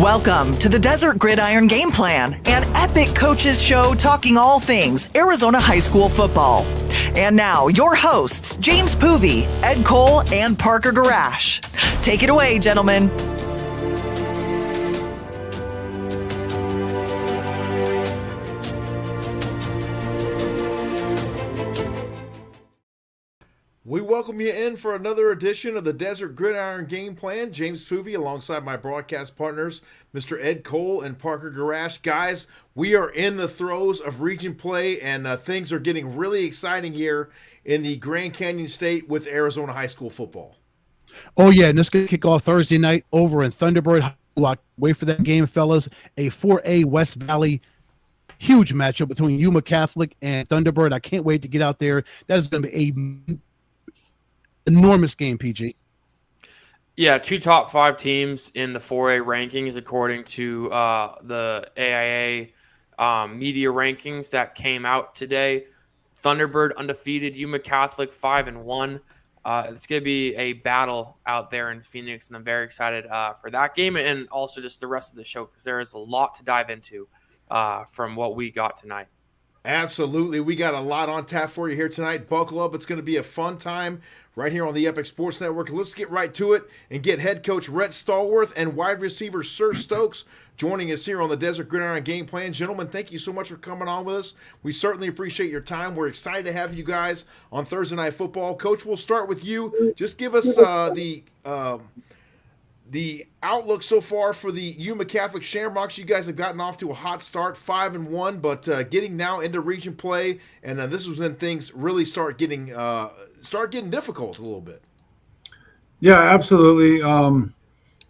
Welcome to the Desert Gridiron Gameplan, an epic coaches show talking all things Arizona high school football. And now, your hosts, James Poovey, Ed Cole, and Parker Gurash. Take it away, gentlemen. We welcome you in for another edition of the Desert Gridiron Game Plan. James Poovey alongside my broadcast partners, Mr. Ed Cole and Parker Gurash. Guys, we are in the throes of region play, and things are getting really exciting here in the Grand Canyon State with Arizona high school football. Oh, yeah, and it's going to kick off Thursday night over in Thunderbird. Wait for that game, fellas. A 4A West Valley huge matchup between Yuma Catholic and Thunderbird. I can't wait to get out there. That is going to be a enormous game, PG. Yeah, two top 5 teams in the 4A rankings according to the AIA media rankings that came out today. Thunderbird undefeated, Yuma Catholic 5-1. It's going to be a battle out there in Phoenix, and I'm very excited for that game and also just the rest of the show because there is a lot to dive into from what we got tonight. Absolutely. We got a lot on tap for you here tonight. Buckle up. It's going to be a fun time right here on the Epic Sports Network. Let's get right to it and get head coach Rhett Stallworth and wide receiver Sir Stokes joining us here on the Desert Gridiron Game Plan. Gentlemen, thank you so much for coming on with us. We certainly appreciate your time. We're excited to have you guys on Thursday Night Football. Coach, we'll start with you. Just give us the outlook so far for the Yuma Catholic Shamrocks. You guys have gotten off to a hot start, 5-1, but getting now into region play, and this is when things really start getting difficult a little bit. Yeah, absolutely.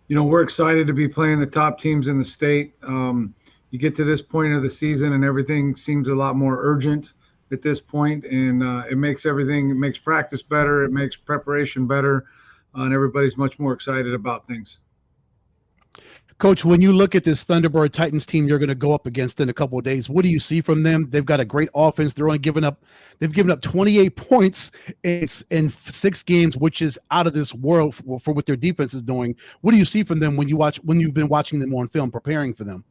We're excited to be playing the top teams in the state. You get to this point of the season, and everything seems a lot more urgent at this point, and it makes practice better, it makes preparation better. And everybody's much more excited about things. Coach, when you look at this Thunderbird Titans team you're going to go up against in a couple of days, what do you see from them? They've got a great offense. They've given up 28 points in 6 games, which is out of this world for what their defense is doing. What do you see from them when you've been watching them on film, preparing for them?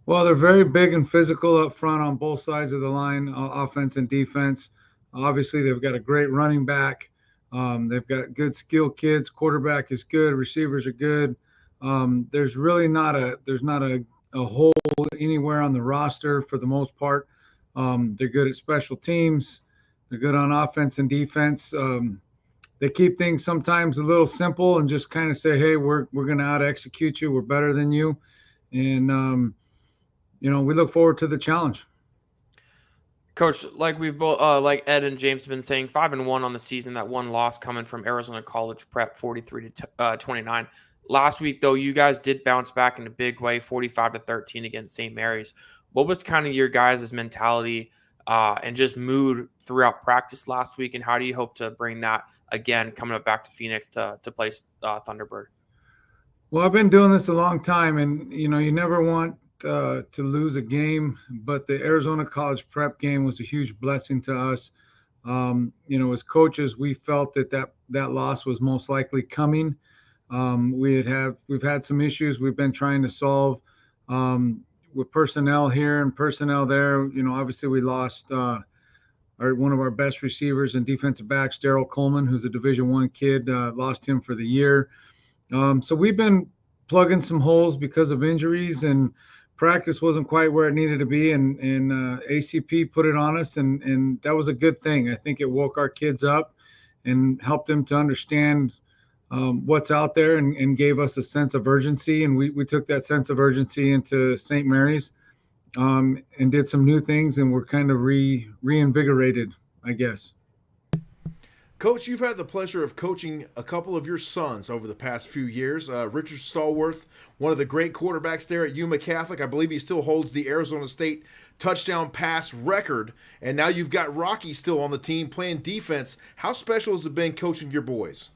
Well, they're very big and physical up front on both sides of the line, offense and defense. Obviously, they've got a great running back. They've got good skilled kids. Quarterback is good. Receivers are good. There's really not a hole anywhere on the roster for the most part. They're good at special teams. They're good on offense and defense. They keep things sometimes a little simple and just kind of say, hey, we're going to out execute you. We're better than you. And, we look forward to the challenge. Coach, like we've both, like Ed and James have been saying, 5-1 on the season. That one loss coming from Arizona College Prep, 43-29. Last week, though, you guys did bounce back in a big way, 45-13 against St. Mary's. What was kind of your guys' mentality and just mood throughout practice last week, and how do you hope to bring that again coming up back to Phoenix to play Thunderbird? Well, I've been doing this a long time, and you never want to lose a game, but the Arizona College Prep game was a huge blessing to us. As coaches, we felt that loss was most likely coming. We've had some issues we've been trying to solve with personnel here and personnel there. Obviously we lost one of our best receivers and defensive backs, Daryl Coleman, who's a Division I kid. Lost him for the year. So we've been plugging some holes because of injuries, and practice wasn't quite where it needed to be, and ACP put it on us, and that was a good thing. I think it woke our kids up and helped them to understand what's out there and gave us a sense of urgency, and we took that sense of urgency into St. Mary's and did some new things, and we're kind of reinvigorated, I guess. Coach, you've had the pleasure of coaching a couple of your sons over the past few years. Richard Stallworth, one of the great quarterbacks there at Yuma Catholic. I believe he still holds the Arizona State touchdown pass record. And now you've got Rocky still on the team playing defense. How special has it been coaching your boys?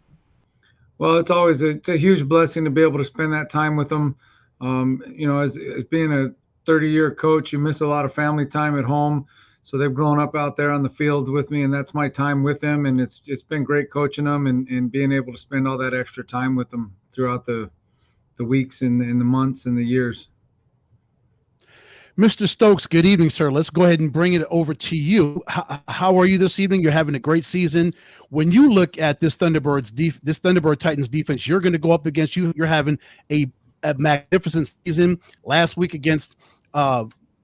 Well, it's a huge blessing to be able to spend that time with them. As being a 30-year coach, you miss a lot of family time at home. So they've grown up out there on the field with me, and that's my time with them. And it's been great coaching them and being able to spend all that extra time with them throughout the the weeks and the months and the years. Mr. Stokes, good evening, sir. Let's go ahead and bring it over to you. How are you this evening? You're having a great season. When you look at this Thunderbird Titans defense, you're going to go up against you. You're having a magnificent season. Last week against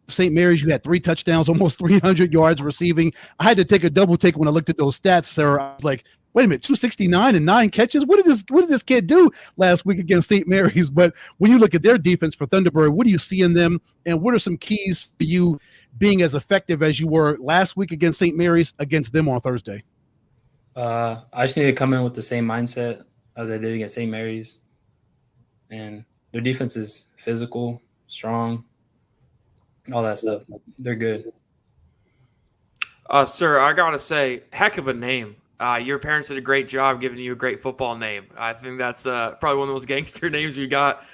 St. Mary's, you had 3 touchdowns, almost 300 yards receiving. I had to take a double take when I looked at those stats, sir. I was like, wait a minute, 269 and 9 catches. What did this kid do last week against St. Mary's? But when you look at their defense for Thunderbird, what do you see in them, and what are some keys for you being as effective as you were last week against St. Mary's against them on Thursday? I just need to come in with the same mindset as I did against St. Mary's, and their defense is physical, strong, all that stuff. They're good. Sir, I gotta say, heck of a name. Your parents did a great job giving you a great football name. I think that's probably one of the most gangster names we got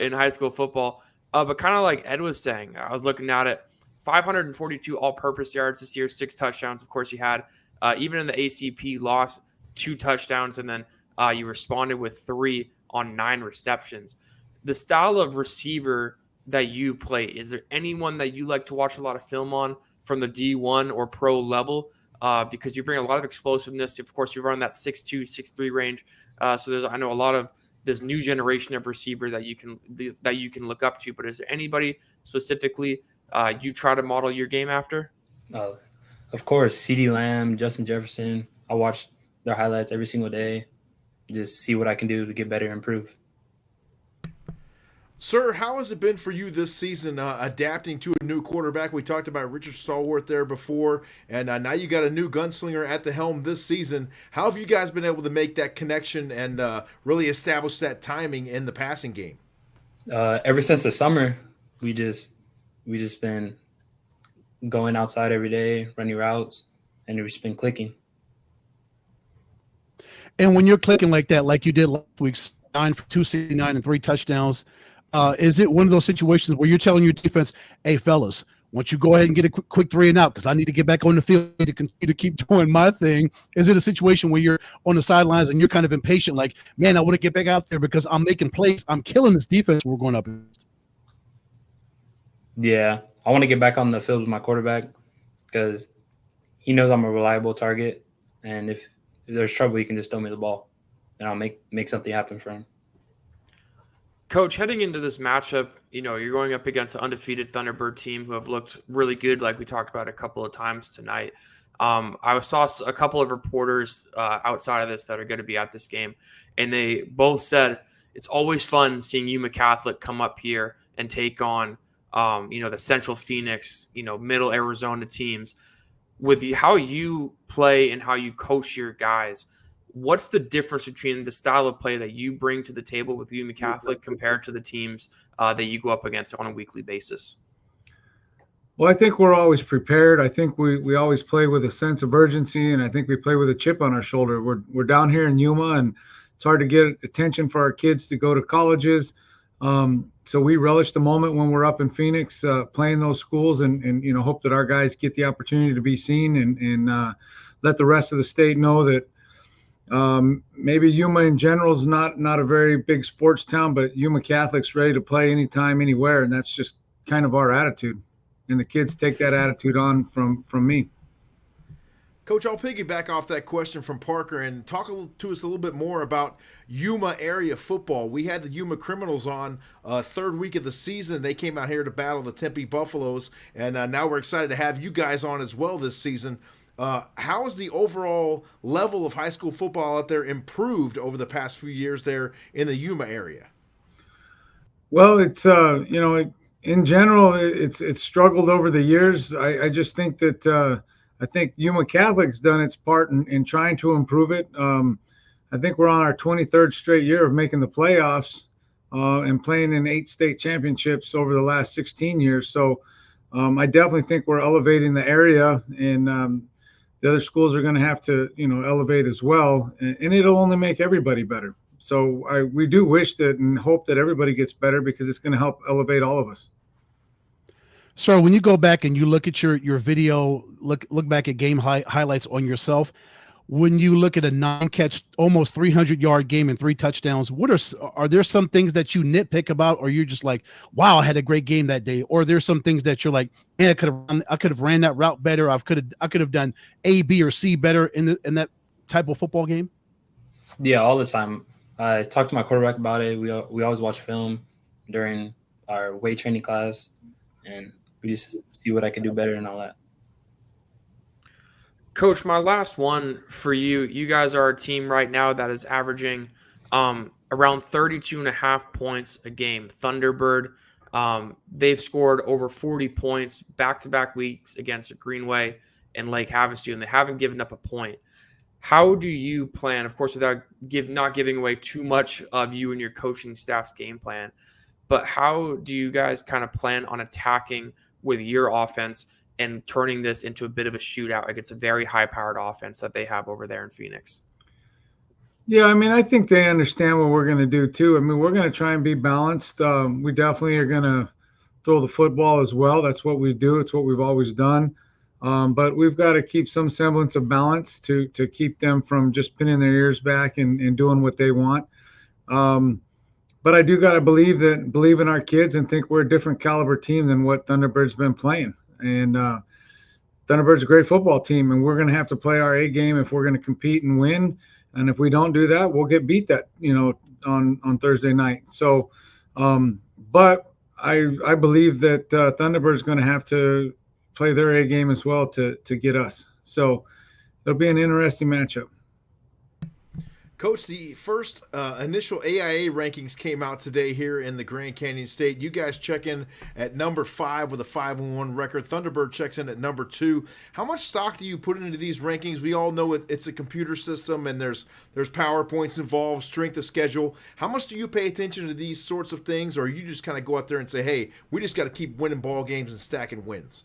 in high school football. But kind of like Ed was saying, I was looking at it, 542 all-purpose yards this year, 6 touchdowns. Of course, you had, even in the ACP, lost 2 touchdowns, and then you responded with 3 on 9 receptions. The style of receiver that you play, is there anyone that you like to watch a lot of film on from the D1 or pro level? Because you bring a lot of explosiveness. Of course, you run that 6'2", 6'3" range. So I know a lot of this new generation of receiver that you can look up to. But is there anybody specifically you try to model your game after? Of course, CeeDee Lamb, Justin Jefferson. I watch their highlights every single day. Just see what I can do to get better and improve. Sir, how has it been for you this season adapting to a new quarterback? We talked about Richard Stallworth there before, and now you got a new gunslinger at the helm this season. How have you guys been able to make that connection and really establish that timing in the passing game? Ever since the summer, we just been going outside every day, running routes, and it's just been clicking. And when you're clicking like that, like you did last week, 9 for 269 and 3 touchdowns, is it one of those situations where you're telling your defense, hey, fellas, why don't you go ahead and get a quick 3 and out because I need to get back on the field to continue to keep doing my thing? Is it a situation where you're on the sidelines and you're kind of impatient, like, man, I want to get back out there because I'm making plays. I'm killing this defense we're going up against? Yeah, I want to get back on the field with my quarterback because he knows I'm a reliable target, and if there's trouble, he can just throw me the ball, and I'll make something happen for him. Coach, heading into this matchup, you're going up against an undefeated Thunderbird team who have looked really good, like we talked about a couple of times tonight. I saw a couple of reporters outside of this that are going to be at this game, and they both said it's always fun seeing Yuma Catholic come up here and take on, the Central Phoenix, Middle Arizona teams. With how you play and how you coach your guys, what's the difference between the style of play that you bring to the table with Yuma Catholic compared to the teams that you go up against on a weekly basis? Well, I think we're always prepared. I think we always play with a sense of urgency, and I think we play with a chip on our shoulder. We're down here in Yuma, and it's hard to get attention for our kids to go to colleges. So we relish the moment when we're up in Phoenix playing those schools, and hope that our guys get the opportunity to be seen and let the rest of the state know that maybe Yuma in general is not a very big sports town, but Yuma Catholic's ready to play anytime, anywhere, and that's just kind of our attitude. And the kids take that attitude on from me. Coach, I'll piggyback off that question from Parker and talk to us a little bit more about Yuma area football. We had the Yuma Criminals on third week of the season. They came out here to battle the Tempe Buffaloes, and now we're excited to have you guys on as well this season. How has the overall level of high school football out there improved over the past few years there in the Yuma area? Well, it's in general it's struggled over the years. I just think that I think Yuma Catholic's done its part in trying to improve it. I think we're on our 23rd straight year of making the playoffs and playing in 8 state championships over the last 16 years. So I definitely think we're elevating the area, and the other schools are going to have to, elevate as well, and it'll only make everybody better. So we do wish that and hope that everybody gets better because it's going to help elevate all of us. So when you go back and you look at your video, look back at game highlights on yourself, when you look at a 9-catch, almost 300-yard game and 3 touchdowns, are there some things that you nitpick about, or you're just like, wow, I had a great game that day? Or there's some things that you're like, man, I could have ran that route better. I could have done A, B, or C better in that type of football game? Yeah, all the time. I talk to my quarterback about it. We always watch film during our weight training class, and we just see what I can do better and all that. Coach, my last one for you. You guys are a team right now that is averaging around 32.5 points a game. Thunderbird, they've scored over 40 points back-to-back weeks against Greenway and Lake Havasu, and they haven't given up a point. How do you plan, of course, without not giving away too much of you and your coaching staff's game plan, but how do you guys kind of plan on attacking with your offense and turning this into a bit of a shootout against a very high-powered offense that they have over there in Phoenix? Yeah, I mean, I think they understand what we're going to do too. I mean, we're going to try and be balanced. We definitely are going to throw the football as well. That's what we do. It's what we've always done. But we've got to keep some semblance of balance to keep them from just pinning their ears back and doing what they want. But I do got to believe in our kids and think we're a different caliber team than what Thunderbird's been playing. And Thunderbird's a great football team, and we're going to have to play our A game if we're going to compete and win. And if we don't do that, we'll get beat on Thursday night. So, but I believe that Thunderbird's going to have to play their A game as well to get us. So it'll be an interesting matchup. Coach, the first initial AIA rankings came out today here in the Grand Canyon State. You guys check in at number 5 with a 5-1 record. Thunderbird checks in at number 2. How much stock do you put into these rankings? We all know it's a computer system and there's PowerPoints involved, strength of schedule. How much do you pay attention to these sorts of things, or you just kind of go out there and say, hey, we just got to keep winning ball games and stacking wins?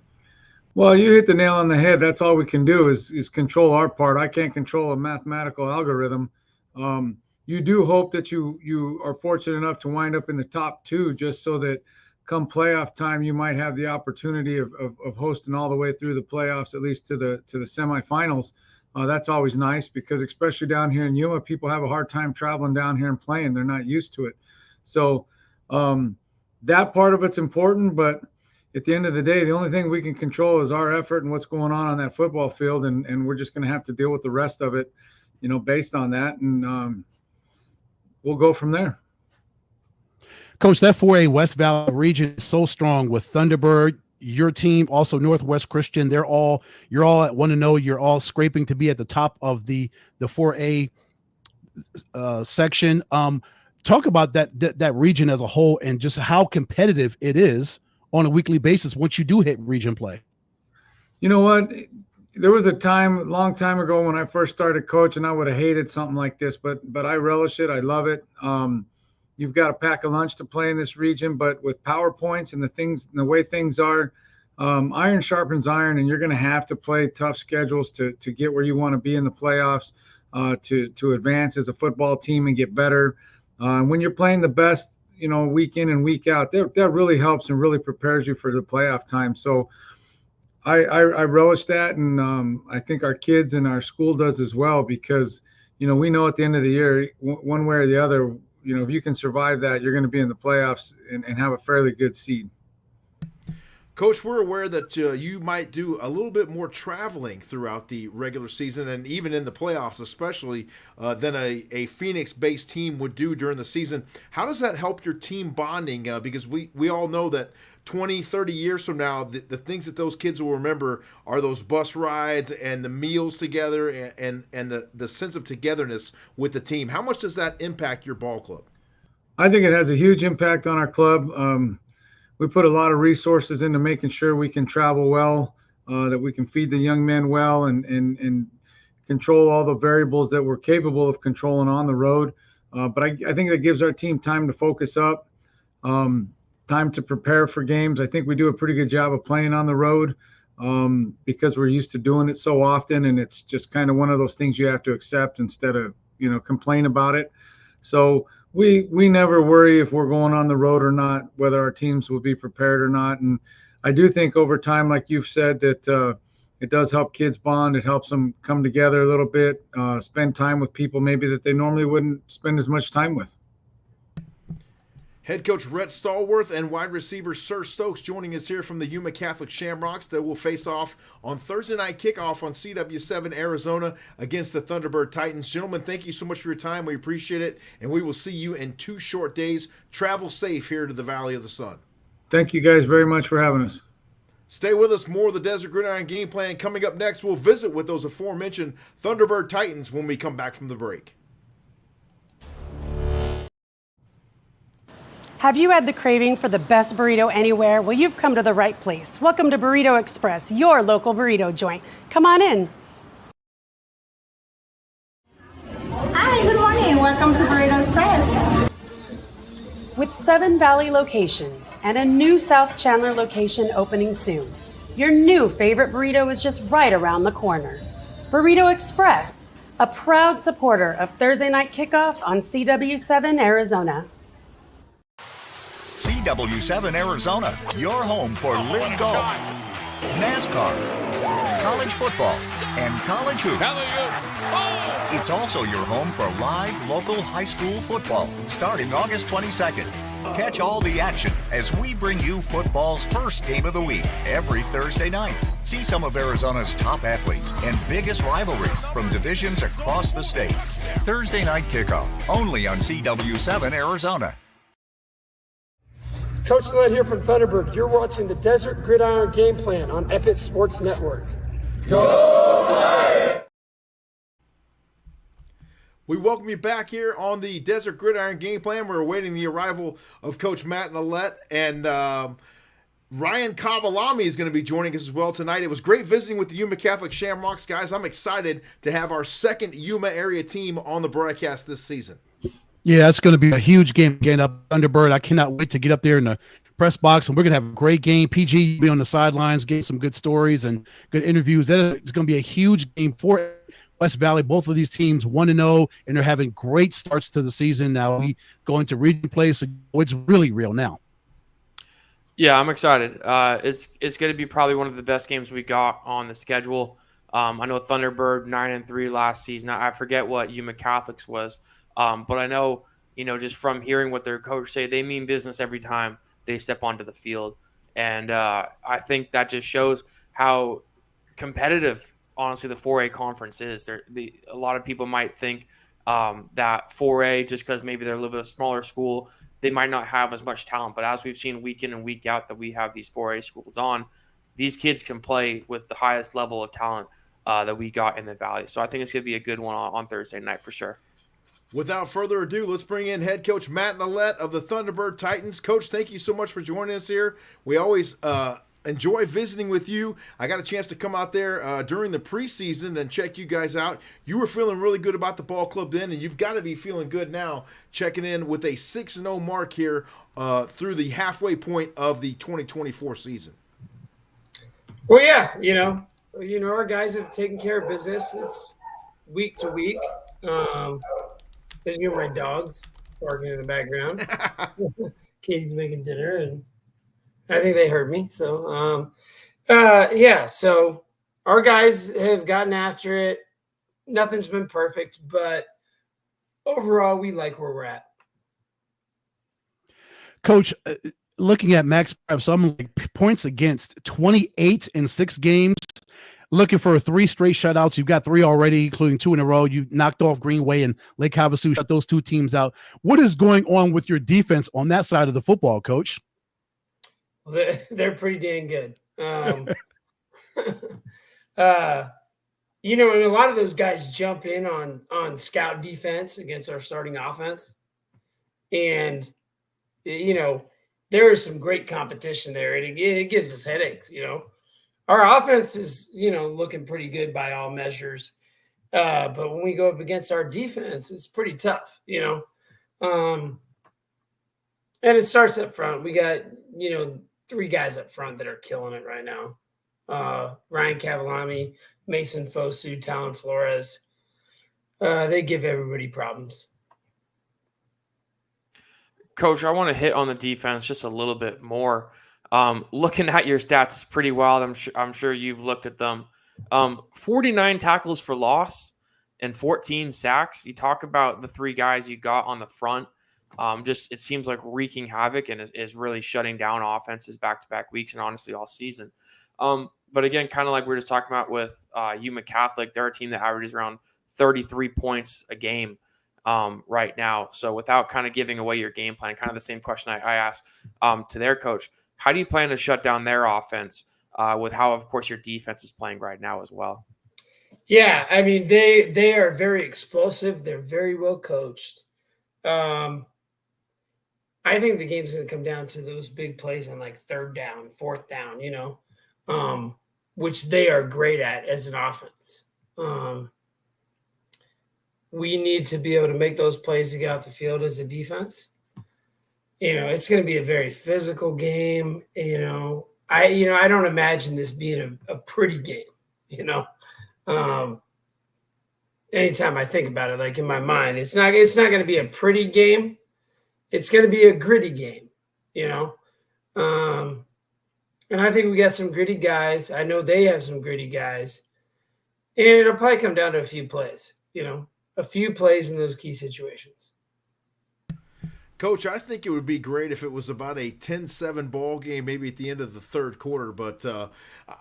Well, you hit the nail on the head. That's all we can do is control our part. I can't control a mathematical algorithm. You do hope that you are fortunate enough to wind up in the top 2, just so that come playoff time, you might have the opportunity of hosting all the way through the playoffs, at least to the semifinals. That's always nice, because especially down here in Yuma, people have a hard time traveling down here and playing. They're not used to it. So that part of it's important, but at the end of the day, the only thing we can control is our effort and what's going on that football field. And we're just going to have to deal with the rest of it, based on that. And we'll go from there. Coach, that 4A West Valley region is so strong with Thunderbird, your team, also Northwest Christian. You're all at 1-0. You're all scraping to be at the top of the 4A section. Talk about that region as a whole and just how competitive it is on a weekly basis once you do hit region play. You know what? There was a long time ago when I first started coaching, I would have hated something like this, but I relish it. I love it. You've got to pack a lunch to play in this region, but with PowerPoints and the way things are, iron sharpens iron, and you're going to have to play tough schedules to get where you want to be in the playoffs, to advance as a football team and get better. When you're playing the best, week in and week out, that really helps and really prepares you for the playoff time. So I relish that, and I think our kids and our school does as well, because we know at the end of the year, one way or the other, if you can survive that, you're going to be in the playoffs and have a fairly good seed. Coach, we're aware that you might do a little bit more traveling throughout the regular season and even in the playoffs, especially than a Phoenix-based team would do during the season. How does that help your team bonding? Because we all know that 20, 30 years from now, the things that those kids will remember are those bus rides and the meals together and the sense of togetherness with the team. How much does that impact your ball club? I think it has a huge impact on our club. We put a lot of resources into making sure we can travel well, that we can feed the young men well, and control all the variables that we're capable of controlling on the road. But I think that gives our team time to focus up, time to prepare for games. I think we do a pretty good job of playing on the road because we're used to doing it so often, and it's just kind of one of those things you have to accept instead of complain about it. So we never worry if we're going on the road or not, whether our teams will be prepared or not. And I do think over time, like you've said, that it does help kids bond. It helps them come together a little bit, spend time with people maybe that they normally wouldn't spend as much time with. Head coach Rhett Stallworth and wide receiver Sir Stokes joining us here from the Yuma Catholic Shamrocks that will face off on Thursday Night Kickoff on CW7 Arizona against the Thunderbird Titans. Gentlemen, thank you so much for your time. We appreciate it, and we will see you in 2 short days. Travel safe here to the Valley of the Sun. Thank you guys very much for having us. Stay with us. More of the Desert Gridiron Game Plan coming up next. We'll visit with those aforementioned Thunderbird Titans when we come back from the break. Have you had the craving for the best burrito anywhere? Well, you've come to the right place. Welcome to Burrito Express, your local burrito joint. Come on in. Hi, good morning. Welcome to Burrito Express. With 7 Valley locations and a new South Chandler location opening soon, your new favorite burrito is just right around the corner. Burrito Express, a proud supporter of Thursday Night Kickoff on CW7 Arizona. CW7 Arizona, your home for Live Golf, NASCAR, college football, and college hoops. It's also your home for live local high school football starting August 22nd. Catch all the action as we bring you football's first game of the week every Thursday night. See some of Arizona's top athletes and biggest rivalries from divisions across the state. Thursday Night Kickoff, only on CW7 Arizona. Coach Led here from Thunderbird. You're watching the Desert Gridiron Gameplan on Epic Sports Network. We welcome you back here on the Desert Gridiron Game Plan. We're awaiting the arrival of Coach Matt Nallette, and Ryan Kavalami is going to be joining us as well tonight. It was great visiting with the Yuma Catholic Shamrocks, guys. I'm excited to have our second Yuma area team on the broadcast this season. Yeah, it's going to be a huge game again up Thunderbird. I cannot wait to get up there in the press box, and we're going to have a great game. PG will be on the sidelines, getting some good stories and good interviews. It's going to be a huge game for West Valley. Both of these teams 1-0, and they're having great starts to the season. Now we go into region play, so it's really real now. Yeah, I'm excited. It's going to be probably one of the best games we got on the schedule. I know Thunderbird 9-3 last season. I forget what Yuma Catholics was. But I know, just from hearing what their coach say, they mean business every time they step onto the field. And I think that just shows how competitive, honestly, the 4A conference is. A lot of people might think that 4A, just because maybe they're a little bit of a smaller school, they might not have as much talent. But as we've seen week in and week out that we have these 4A schools on, these kids can play with the highest level of talent that we got in the Valley. So I think it's going to be a good one on Thursday night for sure. Without further ado, let's bring in head coach Matt Nallette of the Thunderbird Titans. Coach, thank you so much for joining us here. We always enjoy visiting with you. I got a chance to come out there during the preseason and check you guys out. You were feeling really good about the ball club then, and you've got to be feeling good now, checking in with a 6-0 mark here through the halfway point of the 2024 season. Well, yeah, our guys have taken care of business. It's week to week. There's my dogs barking in the background. Katie's making dinner, and I think they heard me. So, so our guys have gotten after it. Nothing's been perfect, but overall, we like where we're at. Coach, looking at Max Prep, so I'm like points against 28 in 6 games. Looking for 3 straight shutouts. You've got 3 already, including 2 in a row. You knocked off Greenway and Lake Havasu, shut those 2 teams out. What is going on with your defense on that side of the football, Coach? Well, they're pretty dang good. And a lot of those guys jump in on scout defense against our starting offense. And, there is some great competition there. And it gives us headaches, Our offense is, looking pretty good by all measures. But when we go up against our defense, it's pretty tough, And it starts up front. We got, 3 guys up front that are killing it right now. Ryan Kavalami, Mason Fosu, Talon Flores. They give everybody problems. Coach, I want to hit on the defense just a little bit more. Looking at your stats is pretty wild. I'm sure you've looked at them. 49 tackles for loss and 14 sacks. You talk about the three guys you got on the front. Just it seems like wreaking havoc and is really shutting down offenses back-to-back weeks and honestly all season. But again, kind of like we were just talking about with Yuma Catholic, they're a team that averages around 33 points a game right now. So without kind of giving away your game plan, kind of the same question I asked to their coach, how do you plan to shut down their offense with how, of course, your defense is playing right now as well? Yeah, I mean, they are very explosive. They're very well coached. I think the game's going to come down to those big plays on like third down, fourth down, which they are great at as an offense. We need to be able to make those plays to get off the field as a defense. It's going to be a very physical game. I don't imagine this being a pretty game, anytime I think about it, like in my mind, it's not going to be a pretty game. It's going to be a gritty game, and I think we got some gritty guys. I know they have some gritty guys, and it'll probably come down to a few plays, a few plays in those key situations. Coach, I think it would be great if it was about a 10-7 ball game, maybe at the end of the third quarter. But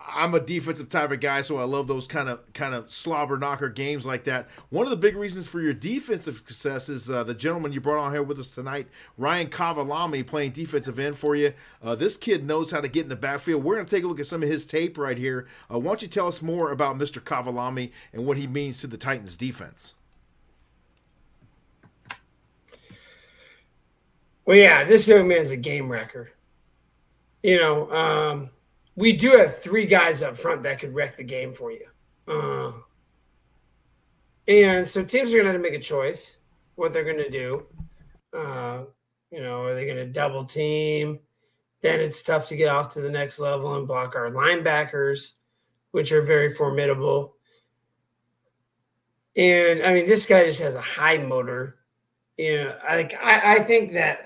I'm a defensive type of guy, so I love those kind of slobber knocker games like that. One of the big reasons for your defensive success is the gentleman you brought on here with us tonight, Ryan Kavalami, playing defensive end for you. This kid knows how to get in the backfield. We're going to take a look at some of his tape right here. Why don't you tell us more about Mr. Kavalami and what he means to the Titans defense? Well, yeah, this young man's a game wrecker. We do have three guys up front that could wreck the game for you. And so teams are going to have to make a choice what they're going to do. Are they going to double team? Then it's tough to get off to the next level and block our linebackers, which are very formidable. And, I mean, this guy just has a high motor. I think that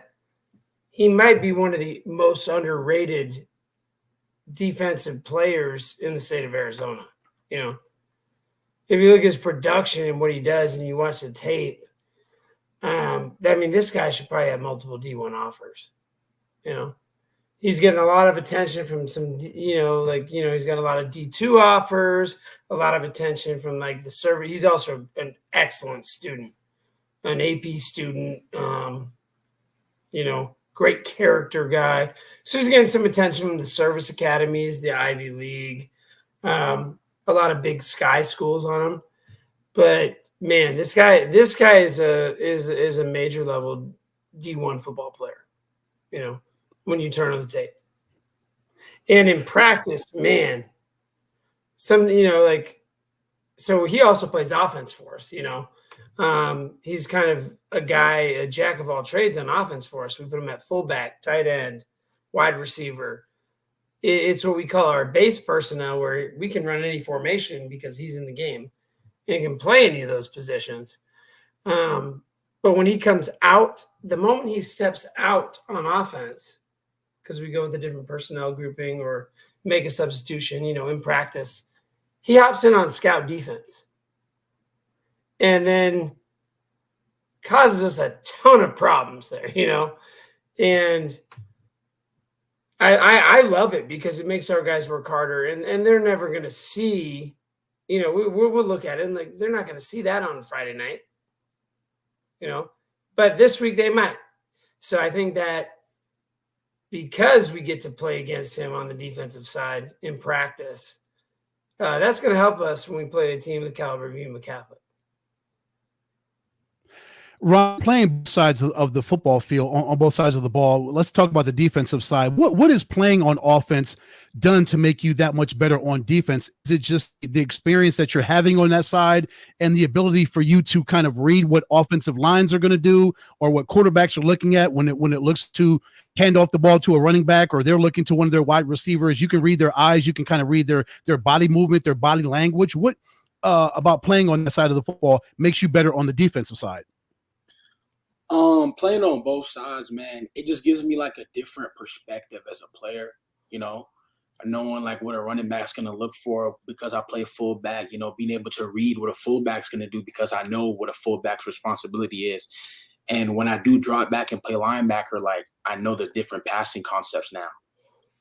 he might be one of the most underrated defensive players in the state of Arizona. If you look at his production and what he does and you watch the tape, this guy should probably have multiple D1 offers. He's getting a lot of attention from some, he's got a lot of D2 offers, a lot of attention from like the server. He's also an excellent student, an AP student, great character guy. So he's getting some attention from the service academies, the Ivy League, a lot of big sky schools on him. But man, this guy is a major level D1 football player, when you turn on the tape. And in practice, man, so he also plays offense for us, he's kind of a jack of all trades on offense for us. We put him at fullback, tight end, wide receiver. It's what we call our base personnel, where we can run any formation because he's in the game and can play any of those positions. But when he comes out, the moment he steps out on offense, because we go with a different personnel grouping or make a substitution, in practice, he hops in on scout defense. And then causes us a ton of problems there, and I love it because it makes our guys work harder, and they're never going to see, we'll look at it and like, they're not going to see that on Friday night, but this week they might. So I think that because we get to play against him on the defensive side in practice, that's going to help us when we play a team of the caliber of Yuma Catholic. Ron, playing both sides of the football field, on both sides of the ball, let's talk about the defensive side. What is playing on offense done to make you that much better on defense? Is it just the experience that you're having on that side and the ability for you to kind of read what offensive lines are going to do or what quarterbacks are looking at when it looks to hand off the ball to a running back or they're looking to one of their wide receivers? You can read their eyes. You can kind of read their body movement, their body language. What about playing on that side of the football makes you better on the defensive side? Playing on both sides, man, it just gives me like a different perspective as a player. knowing like what a running back's going to look for because I play fullback, being able to read what a fullback's going to do because I know what a fullback's responsibility is. And when I do drop back and play linebacker, like I know the different passing concepts now.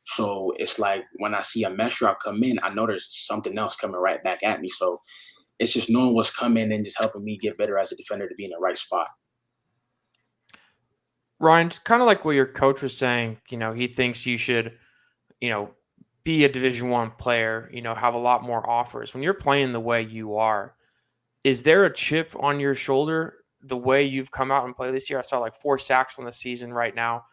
So it's like when I see a mesh route come in, I know there's something else coming right back at me. So it's just knowing what's coming and just helping me get better as a defender to be in the right spot. Ryan, kind of like what your coach was saying, he thinks you should, be a Division I player, have a lot more offers. When you're playing the way you are, is there a chip on your shoulder the way you've come out and played this year? I saw like 4 sacks on the season right now.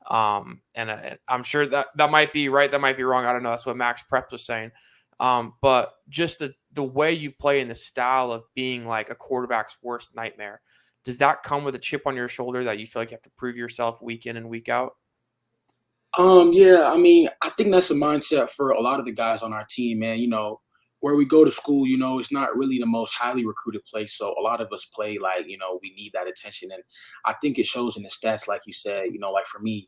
And I'm sure that might be right. That might be wrong. I don't know. That's what Max Preps was saying. But just the way you play and the style of being like a quarterback's worst nightmare, does that come with a chip on your shoulder that you feel like you have to prove yourself week in and week out? Yeah, I mean, I think that's a mindset for a lot of the guys on our team, man. Where we go to school, it's not really the most highly recruited place. So a lot of us play like, we need that attention. And I think it shows in the stats, like you said, like for me,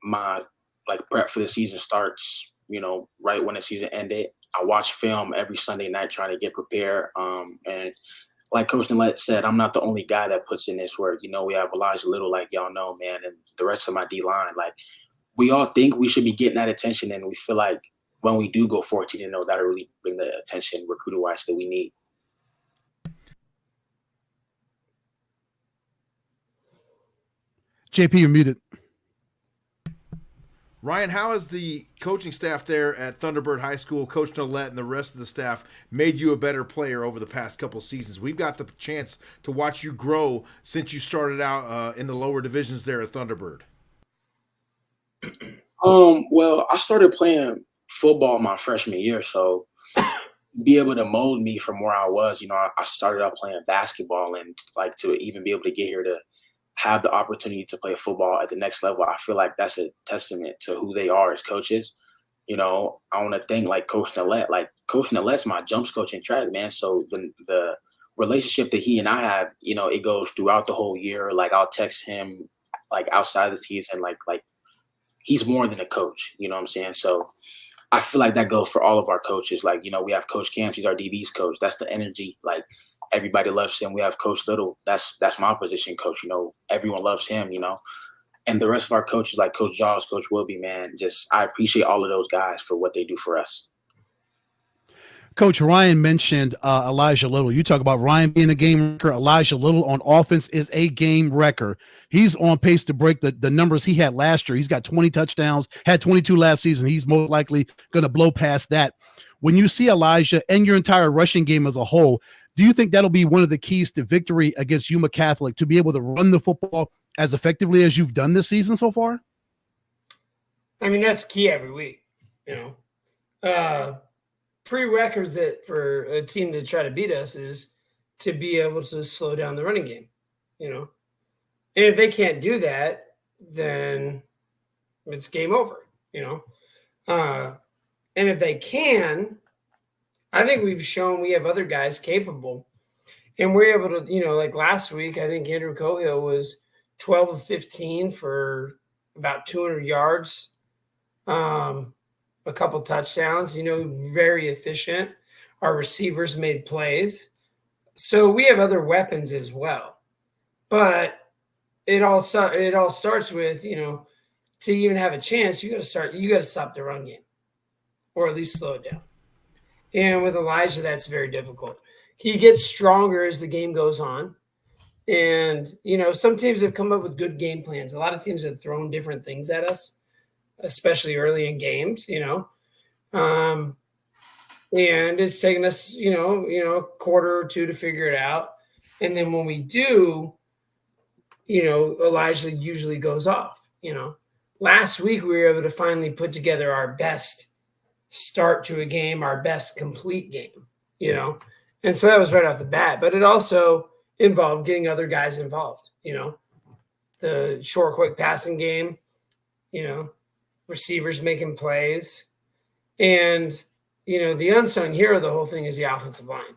my like prep for the season starts, right when the season ended. I watch film every Sunday night trying to get prepared. And like Coach Nillette said, I'm not the only guy that puts in this work. We have Elijah Little, like y'all know, man, and the rest of my D-line. Like, we all think we should be getting that attention, and we feel like when we do go 14-0, that'll really bring the attention recruiter-wise that we need. JP, you're muted. Ryan, how has the coaching staff there at Thunderbird High School, Coach Nillette and the rest of the staff, made you a better player over the past couple of seasons? We've got the chance to watch you grow since you started out in the lower divisions there at Thunderbird. Well, I started playing football my freshman year, so be able to mold me from where I was. I started out playing basketball, and like to even be able to get here to have the opportunity to play football at the next level, I feel like that's a testament to who they are as coaches. I want to thank like Coach Nillette. Like Coach Nillette's my jumps coach in track, man. So the relationship that he and I have, it goes throughout the whole year. Like I'll text him like outside the season, like he's more than a coach, you know what I'm saying? So I feel like that goes for all of our coaches. Like, we have Coach Camps, he's our DB's coach. That's the energy. Like everybody loves him. We have Coach Little. That's my position coach. Everyone loves him, and the rest of our coaches like Coach Jaws, Coach Wilby, man, I appreciate all of those guys for what they do for us. Coach, Ryan mentioned Elijah Little. You talk about Ryan being a game wrecker. Elijah Little on offense is a game wrecker. He's on pace to break the numbers he had last year. He's got 20 touchdowns, had 22 last season. He's most likely going to blow past that. When you see Elijah and your entire rushing game as a whole, do you think that'll be one of the keys to victory against Yuma Catholic, to be able to run the football as effectively as you've done this season so far? I mean, that's key every week, prerequisite for a team to try to beat us is to be able to slow down the running game, and if they can't do that, then it's game over, and if they can, I think we've shown we have other guys capable, and we're able to, like last week, I think Andrew Cohill was 12 of 15 for about 200 yards, a couple touchdowns, very efficient. Our receivers made plays. So we have other weapons as well. But it all starts with, to even have a chance, you got to stop the run game or at least slow it down. And with Elijah, that's very difficult. He gets stronger as the game goes on. And, some teams have come up with good game plans. A lot of teams have thrown different things at us, especially early in games, and it's taken us, a quarter or two to figure it out. And then when we do, Elijah usually goes off, Last week, we were able to finally put together our best start to a game, our best complete game, And so that was right off the bat. But it also involved getting other guys involved, the short, quick passing game, receivers making plays. And, the unsung hero of the whole thing is the offensive line,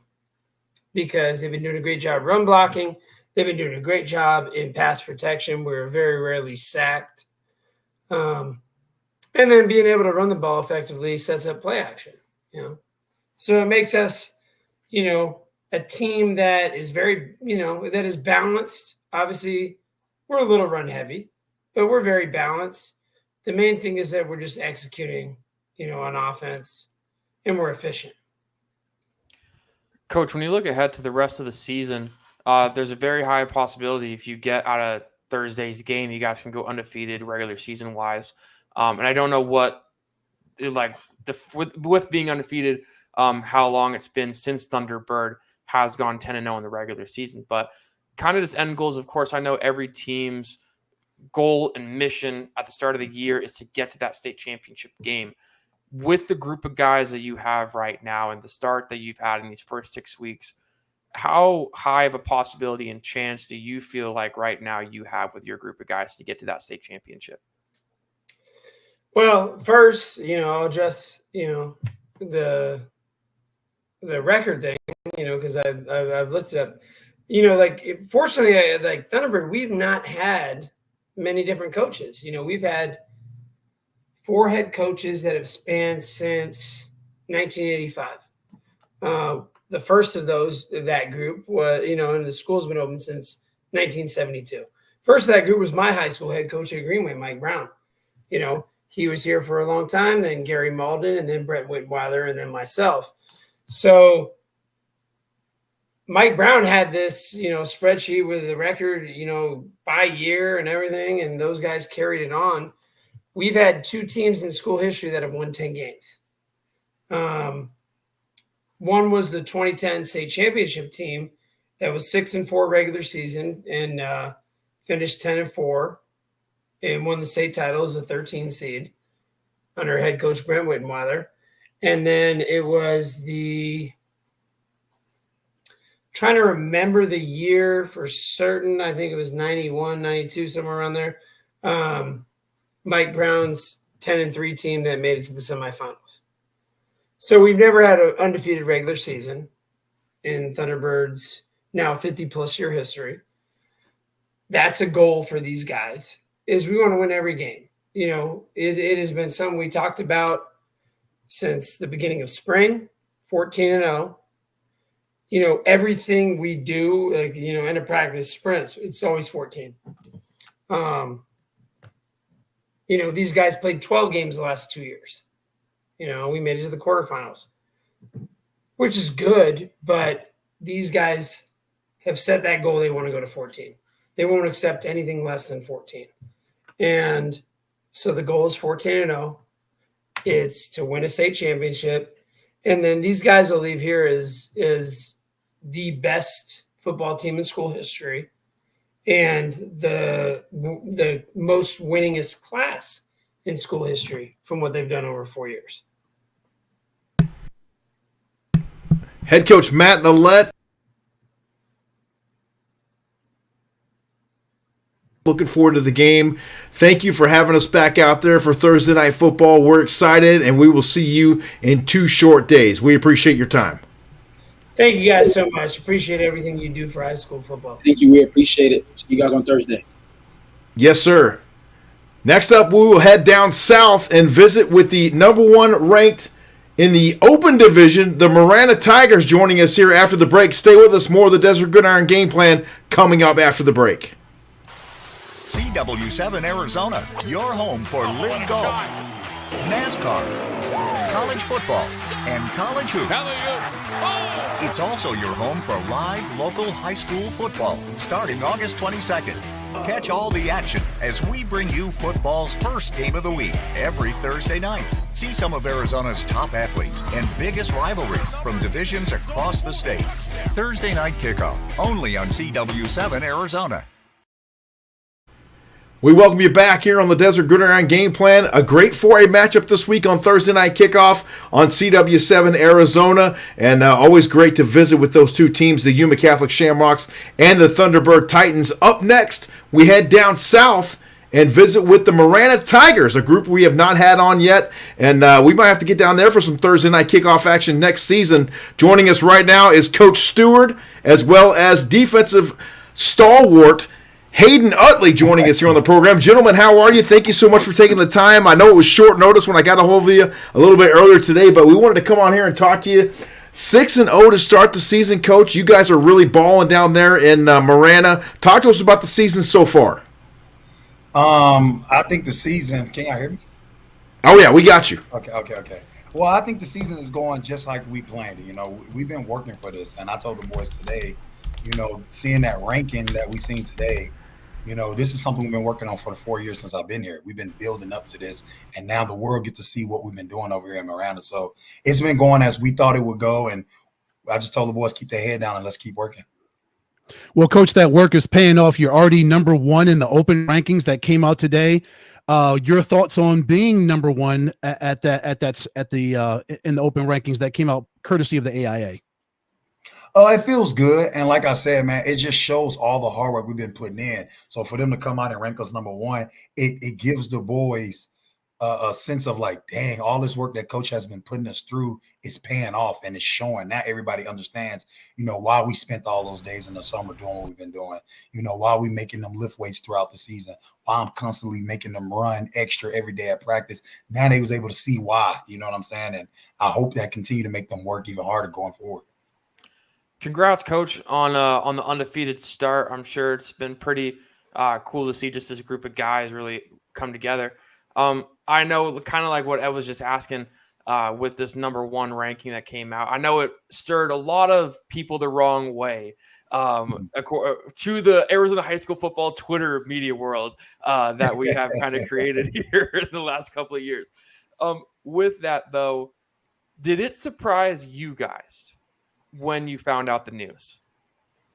because they've been doing a great job run blocking. They've been doing a great job in pass protection. We're very rarely sacked. And And then being able to run the ball effectively sets up play action, So it makes us, a team that is very, that is balanced. Obviously, we're a little run heavy, but we're very balanced. The main thing is that we're just executing, on offense, and we're efficient. Coach, when you look ahead to the rest of the season, there's a very high possibility if you get out of Thursday's game, you guys can go undefeated regular season wise. And I don't know what, with being undefeated, how long it's been since Thunderbird has gone 10-0 in the regular season. But kind of this end goals, of course, I know every team's goal and mission at the start of the year is to get to that state championship game. With the group of guys that you have right now and the start that you've had in these first 6 weeks, how high of a possibility and chance do you feel like right now you have with your group of guys to get to that state championship? Well, first, I'll address, the record thing, because I've looked it up. Fortunately, Thunderbird, we've not had many different coaches. We've had 4 head coaches that have spanned since 1985. The first of that group was, and the school's been open since 1972. First of that group was my high school head coach at Greenway, Mike Brown. He was here for a long time, then Gary Malden, and then Brett Whitweiler, and then myself. So Mike Brown had this, spreadsheet with the record, by year and everything, and those guys carried it on. We've had 2 teams in school history that have won 10 games. One was the 2010 state championship team that was 6-4 regular season and finished 10-4 and won the state title as a 13 seed under head coach Brent Wittenweiler. And then it was trying to remember the year for certain. I think it was 91, 92, somewhere around there. Mike Brown's 10-3 team that made it to the semifinals. So we've never had an undefeated regular season in Thunderbird's now 50-plus year history. That's a goal for these guys, is we want to win every game. It has been something we talked about since the beginning of spring, 14-0. Everything we do, end of practice sprints, it's always 14. These guys played 12 games the last 2 years. We made it to the quarterfinals, which is good, but these guys have set that goal. They want to go to 14. They won't accept anything less than 14. And so the goal is 14-0. It's to win a state championship. And then these guys will leave here as the best football team in school history and the most winningest class in school history from what they've done over 4 years. Head coach Matt Nallette. Looking forward to the game. Thank you for having us back out there for Thursday Night Football. We're excited, and we will see you in 2 short days. We appreciate your time. Thank you guys so much. Appreciate everything you do for high school football. Thank you. We appreciate it. See you guys on Thursday. Yes, sir. Next up, we will head down south and visit with the number 1 ranked in the open division, the Marana Tigers, joining us here after the break. Stay with us. More of the Desert Gridiron Game Plan coming up after the break. CW7 Arizona, your home for live golf, NASCAR, college football, and college hoops. It's also your home for live local high school football starting August 22nd. Catch all the action as we bring you football's first game of the week every Thursday night. See some of Arizona's top athletes and biggest rivalries from divisions across the state. Thursday Night Kickoff, only on CW7 Arizona. We welcome you back here on the Desert Gridiron Game Plan. A great 4A matchup this week on Thursday Night Kickoff on CW7 Arizona. And always great to visit with those 2 teams, the Yuma Catholic Shamrocks and the Thunderbird Titans. Up next, we head down south and visit with the Marana Tigers, a group we have not had on yet. And we might have to get down there for some Thursday Night Kickoff action next season. Joining us right now is Coach Stewart, as well as defensive stalwart Hayden Utley joining us here on the program. Gentlemen, how are you? Thank you so much for taking the time. I know it was short notice when I got a hold of you a little bit earlier today, but we wanted to come on here and talk to you. 6-0 to start the season, Coach. You guys are really balling down there in Marana. Talk to us about the season so far. I think the season – can y'all hear me? Oh, yeah, we got you. Okay. Well, I think the season is going just like we planned. You know, we've been working for this, and I told the boys today, you know, seeing that ranking that we seen today, you know, this is something we've been working on for the 4 years since I've been here. We've been building up to this, and now the world gets to see what we've been doing over here in Miranda. So it's been going as we thought it would go, and I just told the boys, keep their head down and let's keep working. Well, Coach, that work is paying off. You're already number one in the open rankings that came out today. Your thoughts on being number one in the open rankings that came out courtesy of the AIA? Oh, it feels good. And like I said, man, it just shows all the hard work we've been putting in. So for them to come out and rank us number one, it gives the boys a sense of like, dang, all this work that coach has been putting us through is paying off and it's showing. Now everybody understands, you know, why we spent all those days in the summer doing what we've been doing, you know, why we making them lift weights throughout the season, why I'm constantly making them run extra every day at practice. Now they was able to see why, you know what I'm saying? And I hope that continue to make them work even harder going forward. Congrats, Coach, on the undefeated start. I'm sure it's been pretty cool to see just this group of guys really come together. I know kind of like what Ed was just asking with this number one ranking that came out. I know it stirred a lot of people the wrong way to the Arizona high school football Twitter media world that we have kind of created here in the last couple of years. With that, though, did it surprise you guys when you found out the news?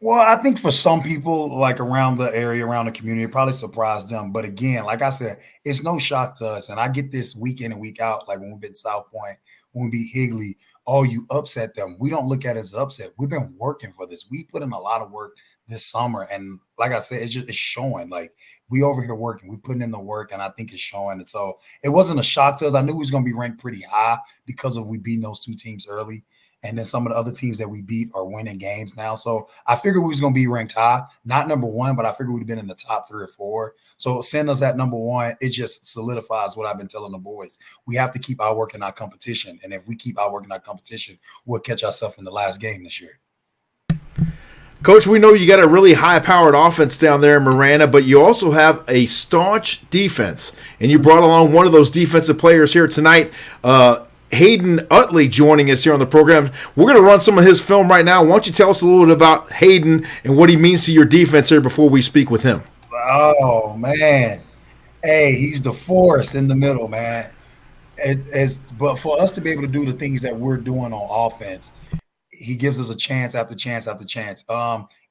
Well, I think for some people, like around the area, around the community, it probably surprised them. But again, like I said, it's no shock to us. And I get this week in and week out, like when we beat South Point, when we beat Higley, oh, you upset them. We don't look at it as upset. We've been working for this. We put in a lot of work this summer. And like I said, it's showing. Like we over here working. We putting in the work, and I think it's showing. And so it wasn't a shock to us. I knew we was going to be ranked pretty high because of we beating those two teams early. And then some of the other teams that we beat are winning games now. So I figured we was going to be ranked high, not number one, but I figured we'd have been in the top 3 or 4. So send us at number one. It just solidifies what I've been telling the boys. We have to keep our work in our competition. And if we keep our work in our competition, we'll catch ourselves in the last game this year. Coach, we know you got a really high-powered offense down there in Marana, but you also have a staunch defense. And you brought along one of those defensive players here tonight, Hayden Utley, joining us here on the program. We're going to run some of his film right now. Why don't you tell us a little bit about Hayden and what he means to your defense here before we speak with him? Oh, man. Hey, he's the force in the middle, man. But for us to be able to do the things that we're doing on offense, he gives us a chance after chance after chance.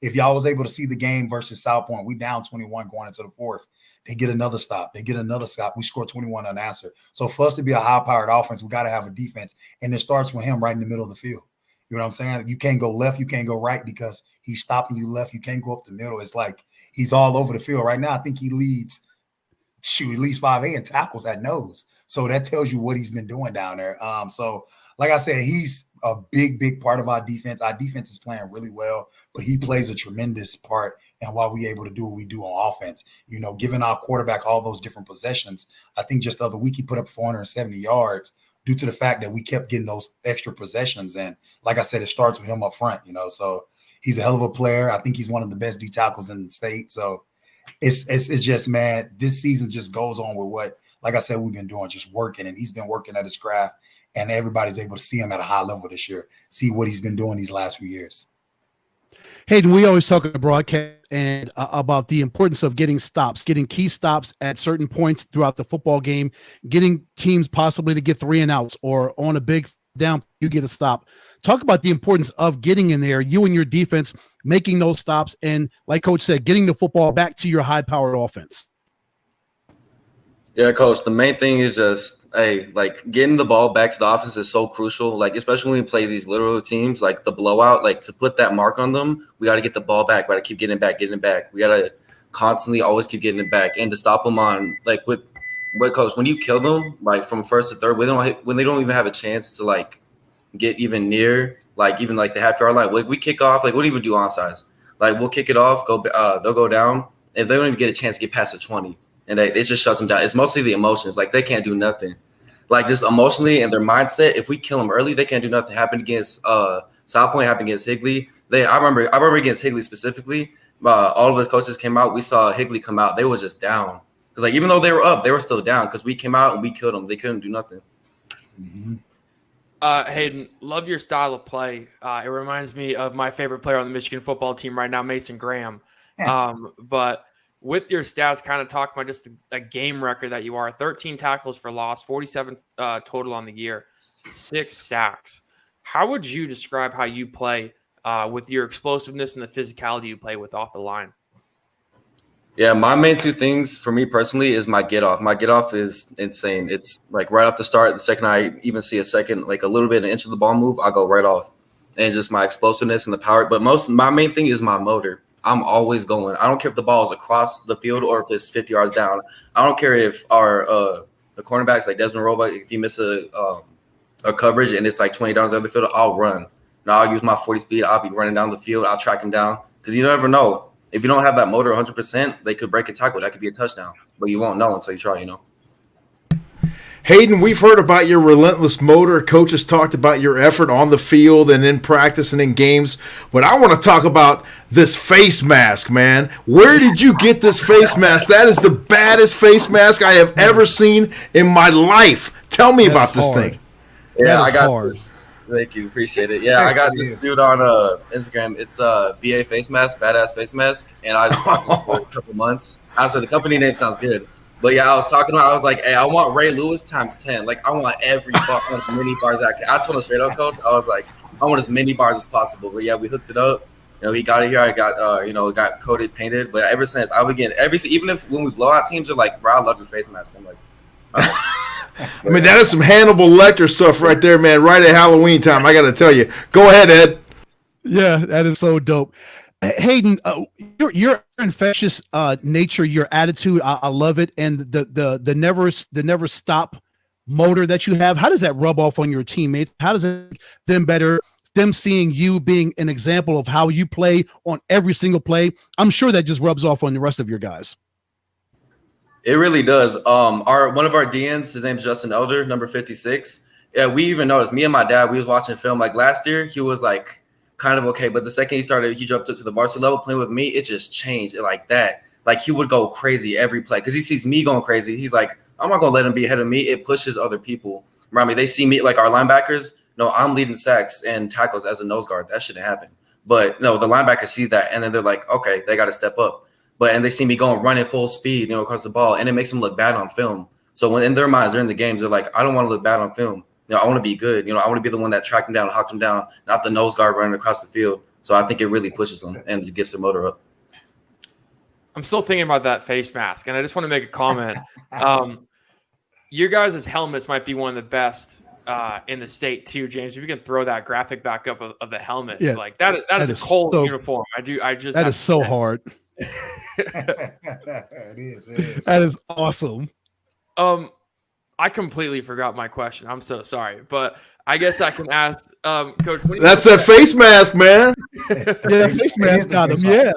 If y'all was able to see the game versus South Point, we down 21 going into the 4th. They get another stop. They get another stop. We score 21 unanswered. So for us to be a high-powered offense, we got to have a defense, and it starts with him right in the middle of the field. You know what I'm saying? You can't go left, you can't go right because he's stopping you left. You can't go up the middle. It's like he's all over the field right now. I think he leads, at least 5A in tackles at nose. So that tells you what he's been doing down there. So like I said, he's a big part of our defense. Our defense is playing really well, but he plays a tremendous part in why we're able to do what we do on offense. You know, giving our quarterback all those different possessions. I think just the other week he put up 470 yards due to the fact that we kept getting those extra possessions. And like I said, it starts with him up front, you know. So he's a hell of a player. I think he's one of the best D tackles in the state. So it's just, man, this season just goes on with what, like I said, we've been doing, just working. And he's been working at his craft. And everybody's able to see him at a high level this year, see what he's been doing these last few years. Hayden, we always talk about broadcast and about the importance of getting stops, getting key stops at certain points throughout the football game, getting teams possibly to get 3 and outs, or on a big down, you get a stop. Talk about the importance of getting in there, you and your defense, making those stops, and like Coach said, getting the football back to your high-powered offense. Yeah, Coach, the main thing is just, getting the ball back to the offense is so crucial. Like, especially when we play these literal teams, like the blowout, like to put that mark on them, we got to get the ball back. We got to keep getting it back. We got to constantly always keep getting it back. And to stop them on, like, with Coach, when you kill them, like from first to third, when they don't even have a chance to, like, get even near, like, even like the half-yard line, like we kick off, like, we don't even do onside. Like, we'll kick it off, they'll go down, if they don't even get a chance to get past the 20, and it just shuts them down. It's mostly the emotions. Like, they can't do nothing. Like, just emotionally and their mindset, if we kill them early, they can't do nothing. Happened against South Point, happened against Higley. I remember against Higley specifically, all of the coaches came out. We saw Higley come out. They were just down. Because, like, even though they were up, they were still down because we came out and we killed them. They couldn't do nothing. Mm-hmm. Hayden, love your style of play. It reminds me of my favorite player on the Michigan football team right now, Mason Graham. But with your stats, kind of talk about just a game record that you are. 13 tackles for loss, 47 total on the year, 6 sacks. How would you describe how you play with your explosiveness and the physicality you play with off the line? Yeah, my main 2 things for me personally is my get off. My get off is insane. It's like right off the start, the second I even see like a little bit, an inch of the ball move, I'll go right off. And just my explosiveness and the power. But my main thing is my motor. I'm always going. I don't care if the ball is across the field or if it's 50 yards down. I don't care if our the cornerbacks like Desmond Roebuck, if you miss a coverage and it's like 20 yards down the field, I'll run. Now I'll use my 40 speed. I'll be running down the field. I'll track him down because you never know. If you don't have that motor 100%, they could break a tackle. That could be a touchdown, but you won't know until you try, Hayden, we've heard about your relentless motor. Coaches talked about your effort on the field and in practice and in games. But I want to talk about this face mask, man. Where did you get this face mask? That is the baddest face mask I have ever seen in my life. Tell me about this thing. Yeah, I got hard. Thank you. Appreciate it. Yeah, I got this dude on Instagram. It's a BA face mask, badass face mask. And I was talking for a couple months. Honestly, the company name sounds good. But yeah, I was like, hey, I want Ray Lewis times 10. Like, I want every bar, as many bars I can. I told him straight up, coach, I was like, I want as many bars as possible. But yeah, we hooked it up. He got it here. I got, got coated, painted. But ever since, I would get even if when we blow out teams, they're like, bro, I love your face mask. I'm like, I mean, that is some Hannibal Lecter stuff right there, man. Right at Halloween time, I got to tell you. Go ahead, Ed. Yeah, that is so dope. Hayden, your infectious nature, your attitude, I love it, and the never stop motor that you have. How does that rub off on your teammates? How does it make them better? Them seeing you being an example of how you play on every single play. I'm sure that just rubs off on the rest of your guys. It really does. One of our DNs, his name's Justin Elder, number 56. Yeah, we even noticed. Me and my dad, we was watching film. Like last year, he was like kind of okay, but the second he jumped up to the varsity level playing with me, it just changed like that. Like he would go crazy every play because he sees me going crazy. He's like, I'm not gonna let him be ahead of me. It pushes other people around me. They see me like our linebackers. No, I'm leading sacks and tackles as a nose guard. That shouldn't happen. But no, the linebackers see that and then they're like, okay, they got to step up. And they see me going running full speed, across the ball, and it makes them look bad on film. So when in their minds, they're in the games, they're like, I don't want to look bad on film. I want to be good. I want to be the one that tracked them down, hawked them down, not the nose guard running across the field. So I think it really pushes them and gets their motor up. I'm still thinking about that face mask, and I just want to make a comment. Your guys' helmets might be one of the best in the state too, James. If you can throw that graphic back up of the helmet, yeah, like that is a Cole uniform. That is so hard. It is. That is awesome. I completely forgot my question. I'm so sorry, but I guess I can ask, Coach. That's that face mask, man. Yeah, face mask got him. Yeah.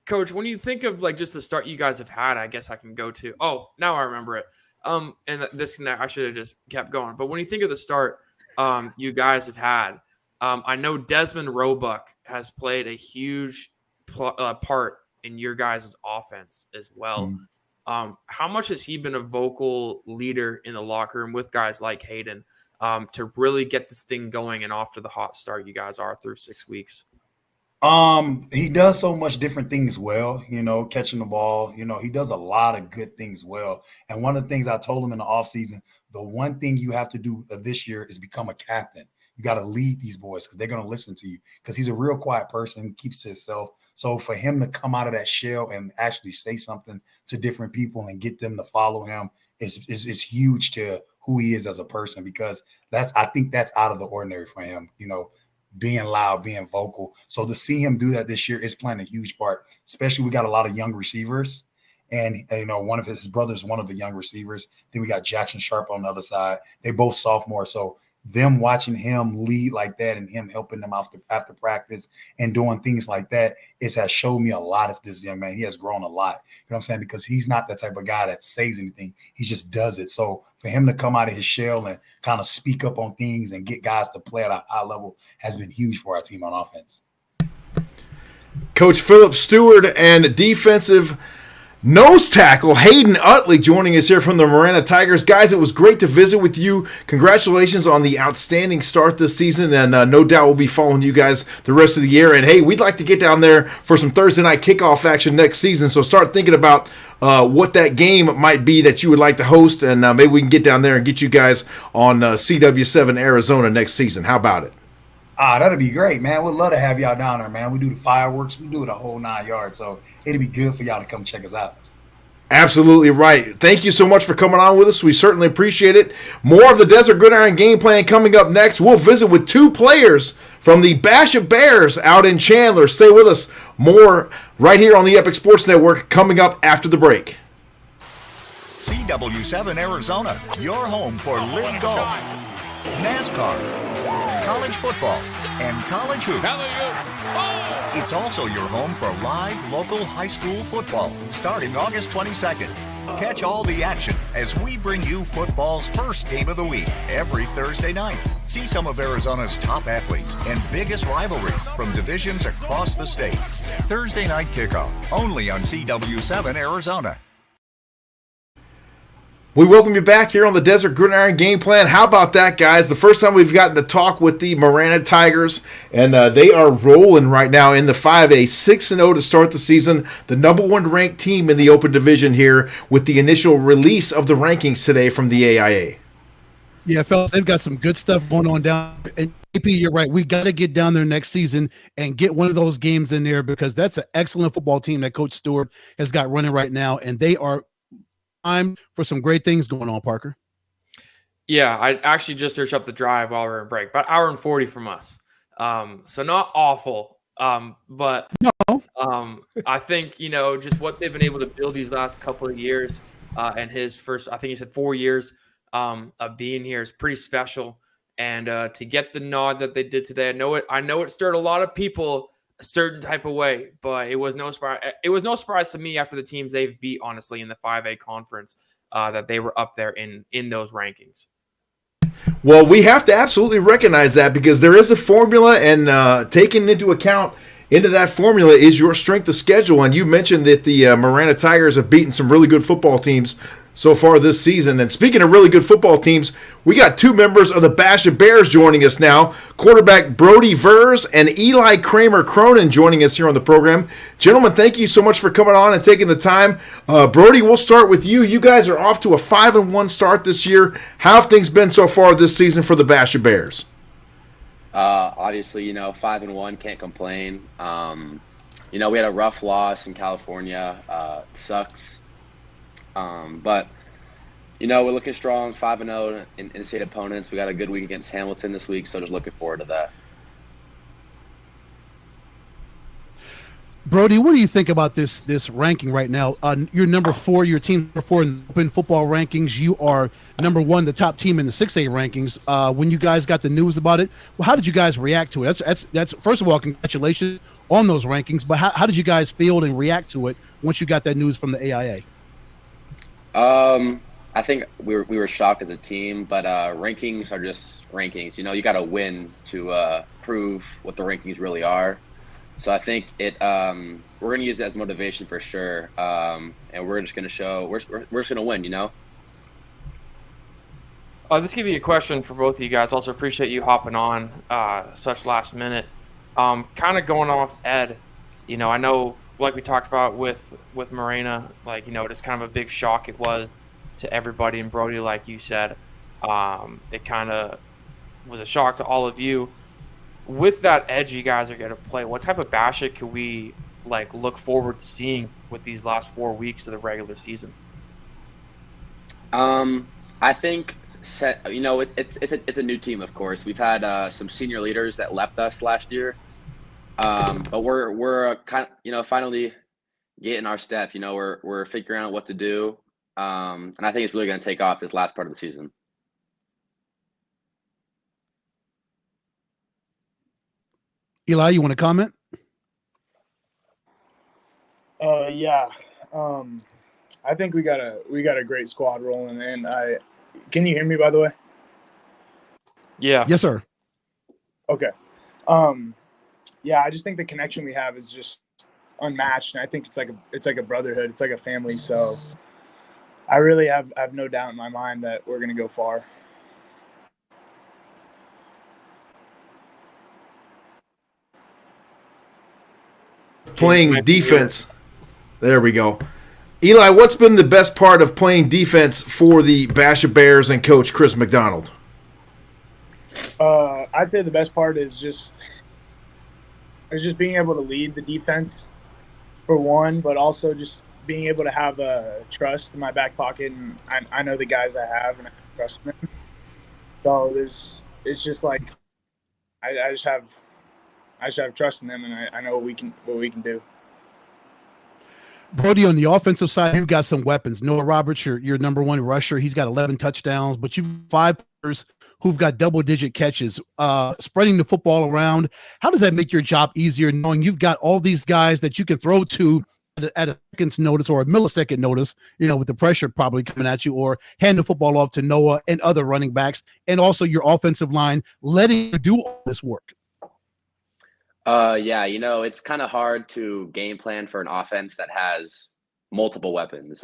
Coach, when you think of like just the start you guys have had, I guess I can go to. Oh, now I remember it. And this and that, I should have just kept going. But when you think of the start, you guys have had, I know Desmond Roebuck has played a huge part in your guys' offense as well. How much has he been a vocal leader in the locker room with guys like Hayden to really get this thing going and off to the hot start you guys are through 6 weeks? He does so much different things well, catching the ball, he does a lot of good things well. And one of the things I told him in the offseason, the one thing you have to do this year is become a captain. You got to lead these boys because they're going to listen to you because he's a real quiet person, keeps to himself. So for him to come out of that shell and actually say something to different people and get them to follow him is huge to who he is as a person, because I think that's out of the ordinary for him, being loud, being vocal. So to see him do that this year is playing a huge part, especially we got a lot of young receivers. And, one of his brothers, one of the young receivers. Then we got Jackson Sharp on the other side. They both sophomores. So them watching him lead like that and him helping them after practice and doing things like that, it has showed me a lot of this young man. He has grown a lot. You know what I'm saying? Because he's not that type of guy that says anything. He just does it. So for him to come out of his shell and kind of speak up on things and get guys to play at a high level has been huge for our team on offense. Coach Philip Stewart and defensive nose tackle Hayden Utley joining us here from the Marana Tigers. Guys, it was great to visit with you. Congratulations on the outstanding start this season, and no doubt we'll be following you guys the rest of the year. And, hey, we'd like to get down there for some Thursday night kickoff action next season, so start thinking about what that game might be that you would like to host, and maybe we can get down there and get you guys on CW7 Arizona next season. How about it? That'd be great, man. We'd love to have y'all down there, man. We do the fireworks. We do the whole 9 yards. So it'd be good for y'all to come check us out. Absolutely right. Thank you so much for coming on with us. We certainly appreciate it. More of the Desert Gridiron Game Plan coming up next. We'll visit with 2 players from the Bash of Bears out in Chandler. Stay with us. More right here on the Epic Sports Network coming up after the break. CW7 Arizona, your home for live golf, NASCAR, college football, and college hoops. It's also your home for live local high school football starting August 22nd. Catch all the action as we bring you football's first game of the week every Thursday night. See some of Arizona's top athletes and biggest rivalries from divisions across the state. Thursday Night Kickoff, only on CW7 Arizona. We welcome you back here on the Desert Gridiron Game Plan. How about that, guys? The first time we've gotten to talk with the Marana Tigers, and they are rolling right now in the 5A, 6-0 to start the season. The number 1 ranked team in the open division here with the initial release of the rankings today from the AIA. Yeah, fellas, they've got some good stuff going on down. And AP, you're right. We got to get down there next season and get one of those games in there because that's an excellent football team that Coach Stewart has got running right now, and they are time for some great things going on, Parker. Yeah, I actually just searched up the drive while we were in break, about an hour and 40 from us. So not awful. But no. I think, just what they've been able to build these last couple of years and his first, I think he said 4 years of being here is pretty special. And to get the nod that they did today, I know it stirred a lot of people a certain type of way, but it was no surprise. It was no surprise to me after the teams they've beat, honestly, in the 5A conference, that they were up there in those rankings. Well, we have to absolutely recognize that because there is a formula, and taking into account into that formula is your strength of schedule. And you mentioned that the Marana Tigers have beaten some really good football teams so far this season. And speaking of really good football teams, we got 2 members of the Bash of Bears joining us now. Quarterback Brody Vers and Eli Kramer Cronin joining us here on the program. Gentlemen, thank you so much for coming on and taking the time. Brody, we'll start with you. You guys are off to a 5-1 start this year. How have things been so far this season for the Bash of Bears? Obviously, 5-1, can't complain. We had a rough loss in California. It sucks. But we're looking strong, 5-0 in state opponents. We got a good week against Hamilton this week, so just looking forward to that. Brody, what do you think about this ranking right now? You're number 4, your team number 4 in open football rankings. You are number 1, the top team in the 6A rankings. When you guys got the news about it, well, how did you guys react to it? That's first of all, congratulations on those rankings. But how did you guys feel and react to it once you got that news from the AIA? I think we were shocked as a team, but rankings are just rankings. You got to win to prove what the rankings really are. So I think we're going to use it as motivation for sure, and we're just going to show we're just going to win. This give you a question for both of you guys. Also appreciate you hopping on such last minute. Kind of going off Ed, I know, like we talked about with Marana, it's kind of a big shock it was to everybody, and Brody, like you said, it kind of was a shock to all of you. With that edge you guys are going to play, what type of Bash It could we look forward to seeing with these last 4 weeks of the regular season? I think it's a new team, of course. We've had some senior leaders that left us last year. But we're kind of, finally getting our step. We're figuring out what to do, and I think it's really going to take off this last part of the season. Eli, you want to comment? Yeah. I think we got a great squad rolling, and can you hear me, by the way? Yeah. Yes, sir. Okay. Yeah, I just think the connection we have is just unmatched, and I think it's like a brotherhood. It's like a family. So I really have no doubt in my mind that we're gonna go far. Playing defense. There we go. Eli, what's been the best part of playing defense for the Basha Bears and Coach Chris McDonald? I'd say the best part is just being able to lead the defense for one, but also just being able to have trust in my back pocket, and I know the guys I have, and I trust them. So it's just like I just have trust in them, and I know what we can do. Brody, on the offensive side, you've got some weapons. Noah Roberts, your number one rusher. He's got 11 touchdowns, but you've 5 players who've got double-digit catches, spreading the football around. How does that make your job easier, knowing you've got all these guys that you can throw to at a second's notice or a millisecond notice, with the pressure probably coming at you, or hand the football off to Noah and other running backs, and also your offensive line letting you do all this work? Yeah, it's kind of hard to game plan for an offense that has multiple weapons.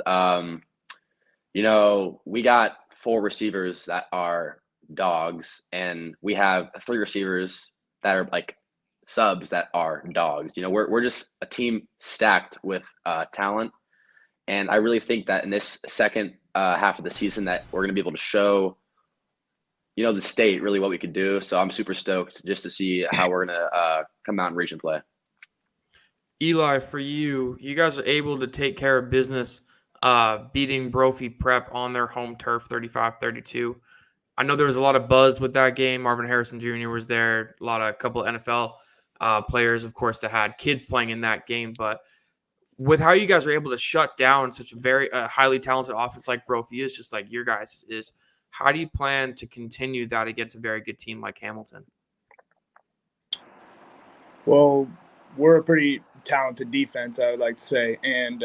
We got 4 receivers that are dogs, and we have 3 receivers that are like subs that are dogs. We're just a team stacked with talent, and I really think that in this second half of the season that we're going to be able to show the state really what we could do. So I'm super stoked just to see how we're going to come out in region play. Eli, for you guys are able to take care of business, beating Brophy Prep on their home turf 35-32. I know there was a lot of buzz with that game. Marvin Harrison Jr. was there. A couple of NFL players, of course, that had kids playing in that game. But with how you guys are able to shut down such a very highly talented offense like Brophy is, just like your guys is, how do you plan to continue that against a very good team like Hamilton? Well, we're a pretty talented defense, I would like to say, and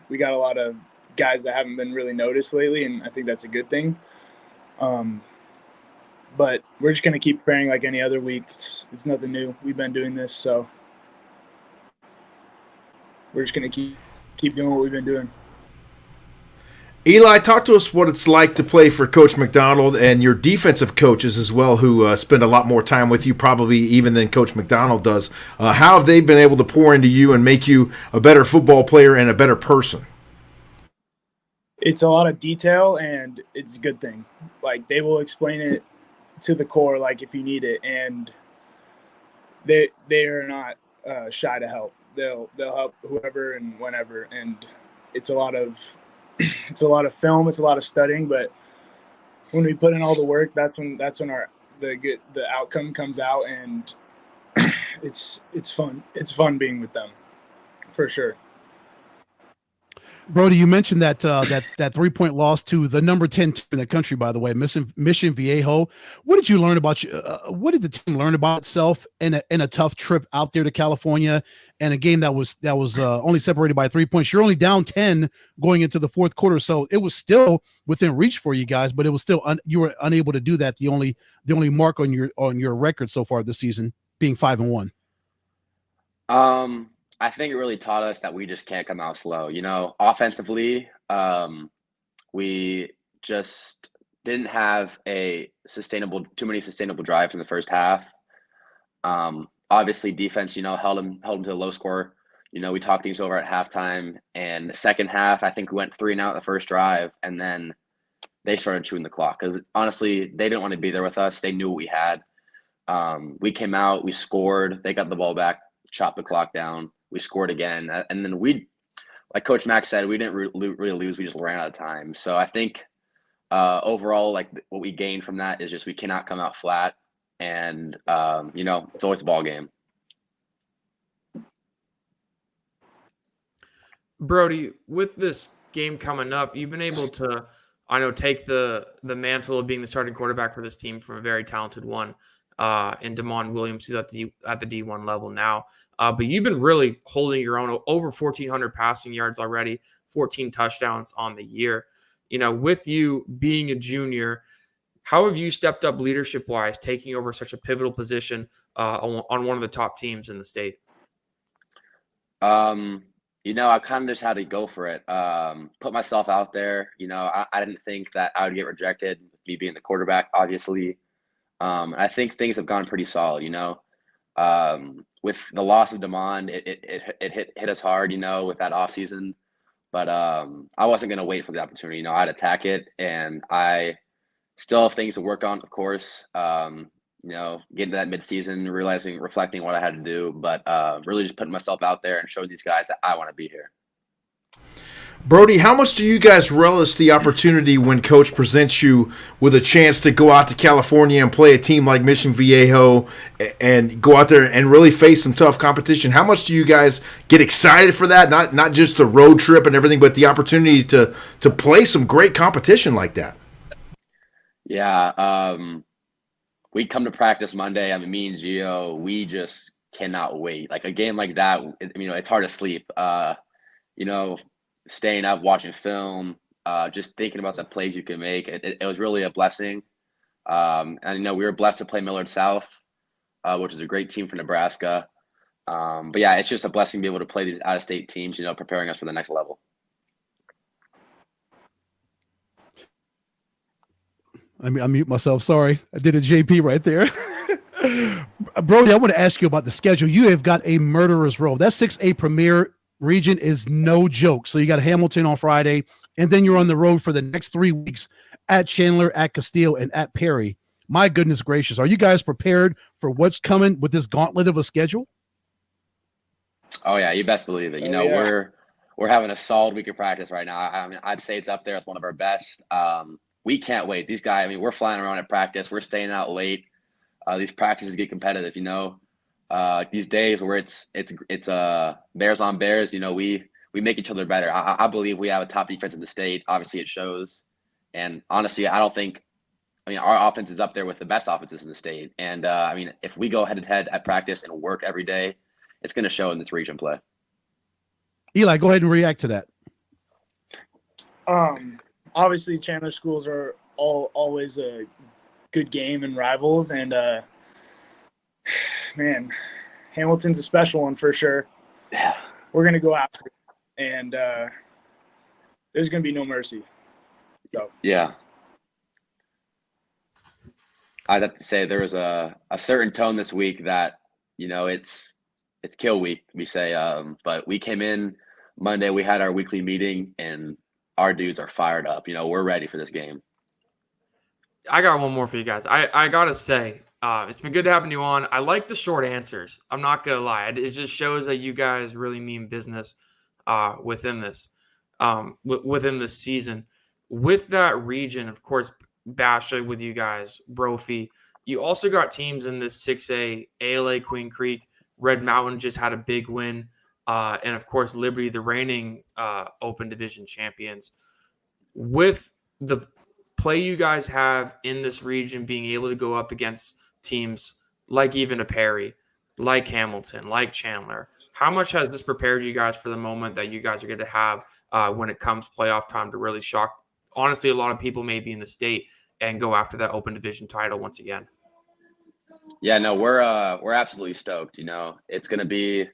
we got a lot of guys that haven't been really noticed lately, and I think that's a good thing. But we're just going to keep preparing like any other week. It's nothing new. We've been doing this, so we're just going to keep doing what we've been doing. Eli, talk to us what it's like to play for Coach McDonald and your defensive coaches as well, who spend a lot more time with you probably even than Coach McDonald does. How have they been able to pour into you and make you a better football player and a better person? It's a lot of detail, and it's a good thing. Like, they will explain it to the core, like, if you need it, and they are not shy to help. They'll help whoever and whenever, and it's a lot of film, it's a lot of studying, but when we put in all the work, that's when the outcome comes out, and it's fun. It's fun being with them, for sure. Brody, you mentioned that 3-point loss to the number 10 team in the country, by the way, Mission Viejo. What did you learn about what did the team learn about itself in a tough trip out there to California, and a game that was only separated by 3 points? You're only down 10 going into the fourth quarter, so it was still within reach for you guys, but it was still you were unable to do that. The only mark on your record so far this season being 5-1. I think it really taught us that we just can't come out slow. Offensively, we just didn't have too many sustainable drives in the first half. Obviously, defense, held them to the low score. We talked things over at halftime, and the second half, I think we went 3-and-out the first drive, and then they started chewing the clock because honestly, they didn't want to be there with us. They knew what we had. We came out, we scored, they got the ball back, chopped the clock down. We scored again, and then like Coach Max said, we didn't really lose. We just ran out of time. So I think overall, like what we gained from that is just we cannot come out flat, and it's always a ball game. Brody, with this game coming up, you've been able to, take the mantle of being the starting quarterback for this team from a very talented one. and Damon Williams, who's at the D1 level now. But you've been really holding your own, over 1,400 passing yards already, 14 touchdowns on the year. With you being a junior, how have you stepped up leadership-wise, taking over such a pivotal position on one of the top teams in the state? I kind of just had to go for it. Put myself out there. I didn't think that I would get rejected, me being the quarterback, obviously. I think things have gone pretty solid, with the loss of Damon, it hit us hard, with that off season, but I wasn't going to wait for the opportunity. I'd attack it, and I still have things to work on, of course. Getting to that midseason, reflecting what I had to do, but really just putting myself out there and showing these guys that I want to be here. Brody, how much do you guys relish the opportunity when Coach presents you with a chance to go out to California and play a team like Mission Viejo and go out there and really face some tough competition? How much do you guys get excited for that? Not just the road trip and everything, but the opportunity to play some great competition like that. Yeah, we come to practice Monday. I mean, me and Gio, we just cannot wait. Like a game like that, it's hard to sleep. Staying up, watching film, just thinking about the plays you can make. It was really a blessing. And we were blessed to play Millard South, which is a great team for Nebraska. But yeah, it's just a blessing to be able to play these out-of-state teams, preparing us for the next level. I mute myself. Sorry. I did a JP right there. Brody, I want to ask you about the schedule. You have got a murderer's row. That 6A Premier region is no joke. So you got Hamilton on Friday, and then you're on the road for the next 3 weeks at Chandler, at Castile, and at Perry. My goodness gracious. Are you guys prepared for what's coming with this gauntlet of a schedule? Oh yeah, you best believe it. We're having a solid week of practice right now. I mean, I'd say it's up there. It's one of our best. We can't wait. These guys, we're flying around at practice. We're staying out late. These practices get competitive, these days where it's bears on bears, we make each other better. I believe we have a top defense in the state. Obviously it shows. And honestly, our offense is up there with the best offenses in the state. And if we go head to head at practice and work every day, it's going to show in this region play. Eli, go ahead and react to that. Obviously Chandler schools are always a good game and rivals, and man, Hamilton's a special one for sure. Yeah, we're gonna go after it, and there's gonna be no mercy. So yeah, I'd have to say there was a certain tone this week that it's kill week, we say, but we came in Monday, we had our weekly meeting, and our dudes are fired up. We're ready for this game. I got one more for you guys. I gotta say, it's been good having you on. I like the short answers. I'm not gonna lie. It just shows that you guys really mean business within this season. With that region, of course, Basha with you guys, Brophy. You also got teams in this 6A, ALA Queen Creek, Red Mountain just had a big win, and of course Liberty, the reigning Open Division champions. With the play you guys have in this region, being able to go up against teams like even a Perry, like Hamilton, like Chandler, how much has this prepared you guys for the moment that you guys are going to have when it comes playoff time to really shock, honestly, a lot of people maybe in the state and go after that Open Division title once again? Yeah, no, we're absolutely stoked. It's going to be,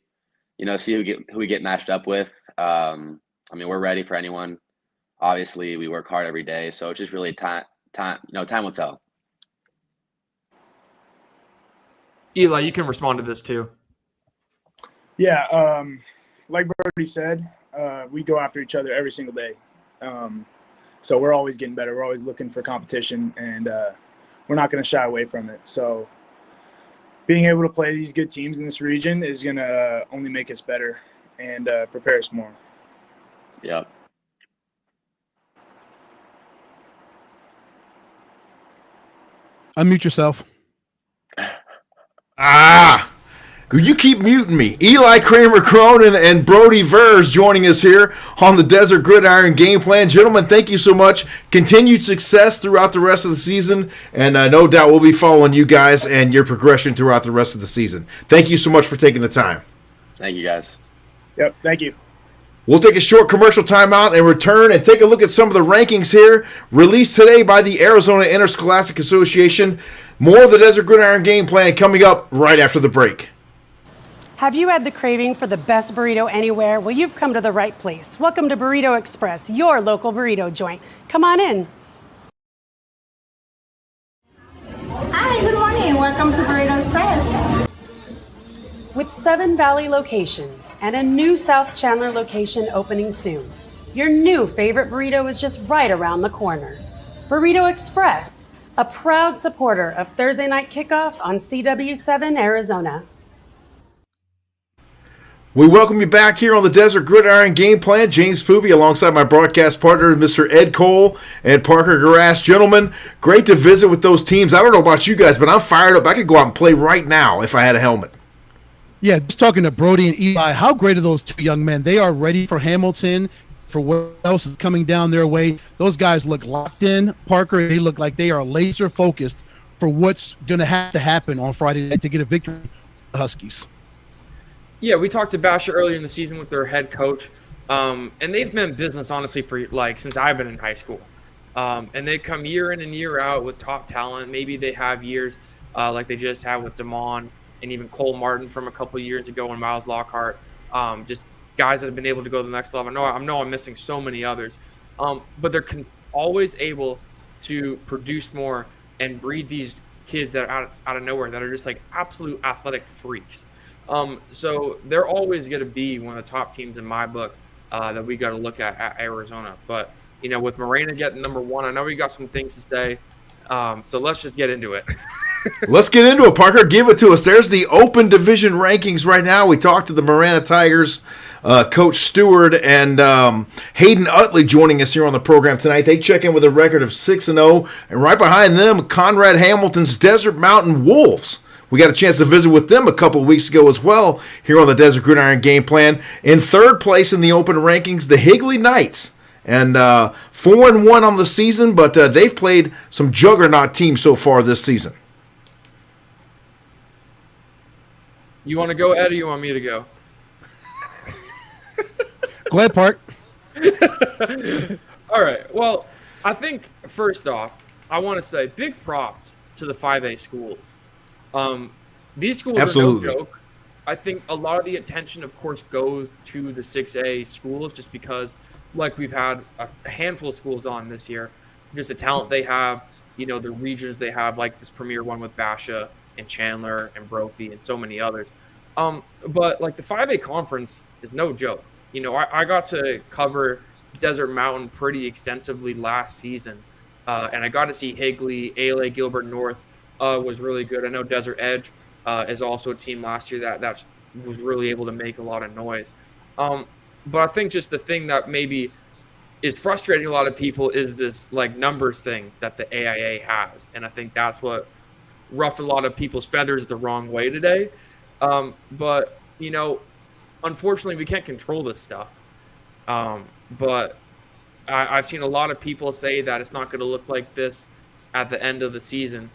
see who we get matched up with. We're ready for anyone. Obviously, we work hard every day, so it's just really time will tell. Eli, you can respond to this too. Yeah, like Brody said, we go after each other every single day. So we're always getting better. We're always looking for competition, and we're not going to shy away from it. So being able to play these good teams in this region is going to only make us better and prepare us more. Yeah. Unmute yourself. You keep muting me. Eli Kramer Cronin and Brody Vers joining us here on the Desert Gridiron Game Plan. Gentlemen, thank you so much. Continued success throughout the rest of the season, and no doubt we'll be following you guys and your progression throughout the rest of the season. Thank you so much for taking the time. Thank you, guys. Yep, thank you. We'll take a short commercial timeout and return and take a look at some of the rankings here released today by the Arizona Interscholastic Association. More of the Desert Gridiron Game Plan coming up right after the break. Have you had the craving for the best burrito anywhere? Well, you've come to the right place. Welcome to Burrito Express, your local burrito joint. Come on in. Hi, good morning. Welcome to Burrito Express. With 7 Valley locations and a new South Chandler location opening soon, your new favorite burrito is just right around the corner. Burrito Express, a proud supporter of Thursday Night Kickoff on CW7 Arizona. We welcome you back here on the Desert Gridiron Game Plan. James Poovey alongside my broadcast partner, Mr. Ed Cole and Parker Gurash. Gentlemen, great to visit with those teams. I don't know about you guys, but I'm fired up. I could go out and play right now if I had a helmet. Yeah, just talking to Brody and Eli, how great are those two young men? They are ready for Hamilton, for what else is coming down their way. Those guys look locked in, Parker. They look like they are laser focused for what's going to have to happen on Friday night to get a victory for the Huskies. Yeah, we talked to Basha earlier in the season with their head coach, and they've been in business, honestly, for since I've been in high school. And they come year in and year out with top talent. Maybe they have years like they just had with Damon and even Cole Martin from a couple of years ago and Miles Lockhart, just guys that have been able to go to the next level. I know I'm missing so many others, but they're always able to produce more and breed these kids that are out of nowhere that are just like absolute athletic freaks. So they're always going to be one of the top teams in my book that we got to look at Arizona. But, with Morena getting number 1, I know we got some things to say. So let's just get into it. Let's get into it, Parker. Give it to us. There's the open division rankings right now. We talked to the Marana Tigers, Coach Stewart, and Hayden Utley joining us here on the program tonight. They check in with a record of 6-0. And right behind them, Conrad Hamilton's Desert Mountain Wolves. We got a chance to visit with them a couple of weeks ago as well here on the Desert Gridiron Game Plan. In third place in the open rankings, the Higley Knights. And 4-1 on the season, but they've played some juggernaut teams so far this season. You want to go, Ed, or you want me to go? Go ahead, Park. All right. Well, I think first off, I want to say big props to the 5A schools. These schools Absolutely. are no joke. I think a lot of the attention, of course, goes to the 6A schools just because, like we've had a handful of schools on this year, just the talent they have, the regions they have, like this premier one with Basha and Chandler and Brophy and so many others. But like the 5A conference is no joke. I got to cover Desert Mountain pretty extensively last season, and I got to see Higley, ALA Gilbert North was really good. I know Desert Edge is also a team last year that was really able to make a lot of noise. But I think just the thing that maybe is frustrating a lot of people is this like numbers thing that the AIA has. And I think that's what ruffled a lot of people's feathers the wrong way today. But, unfortunately we can't control this stuff. But I've seen a lot of people say that it's not going to look like this at the end of the season.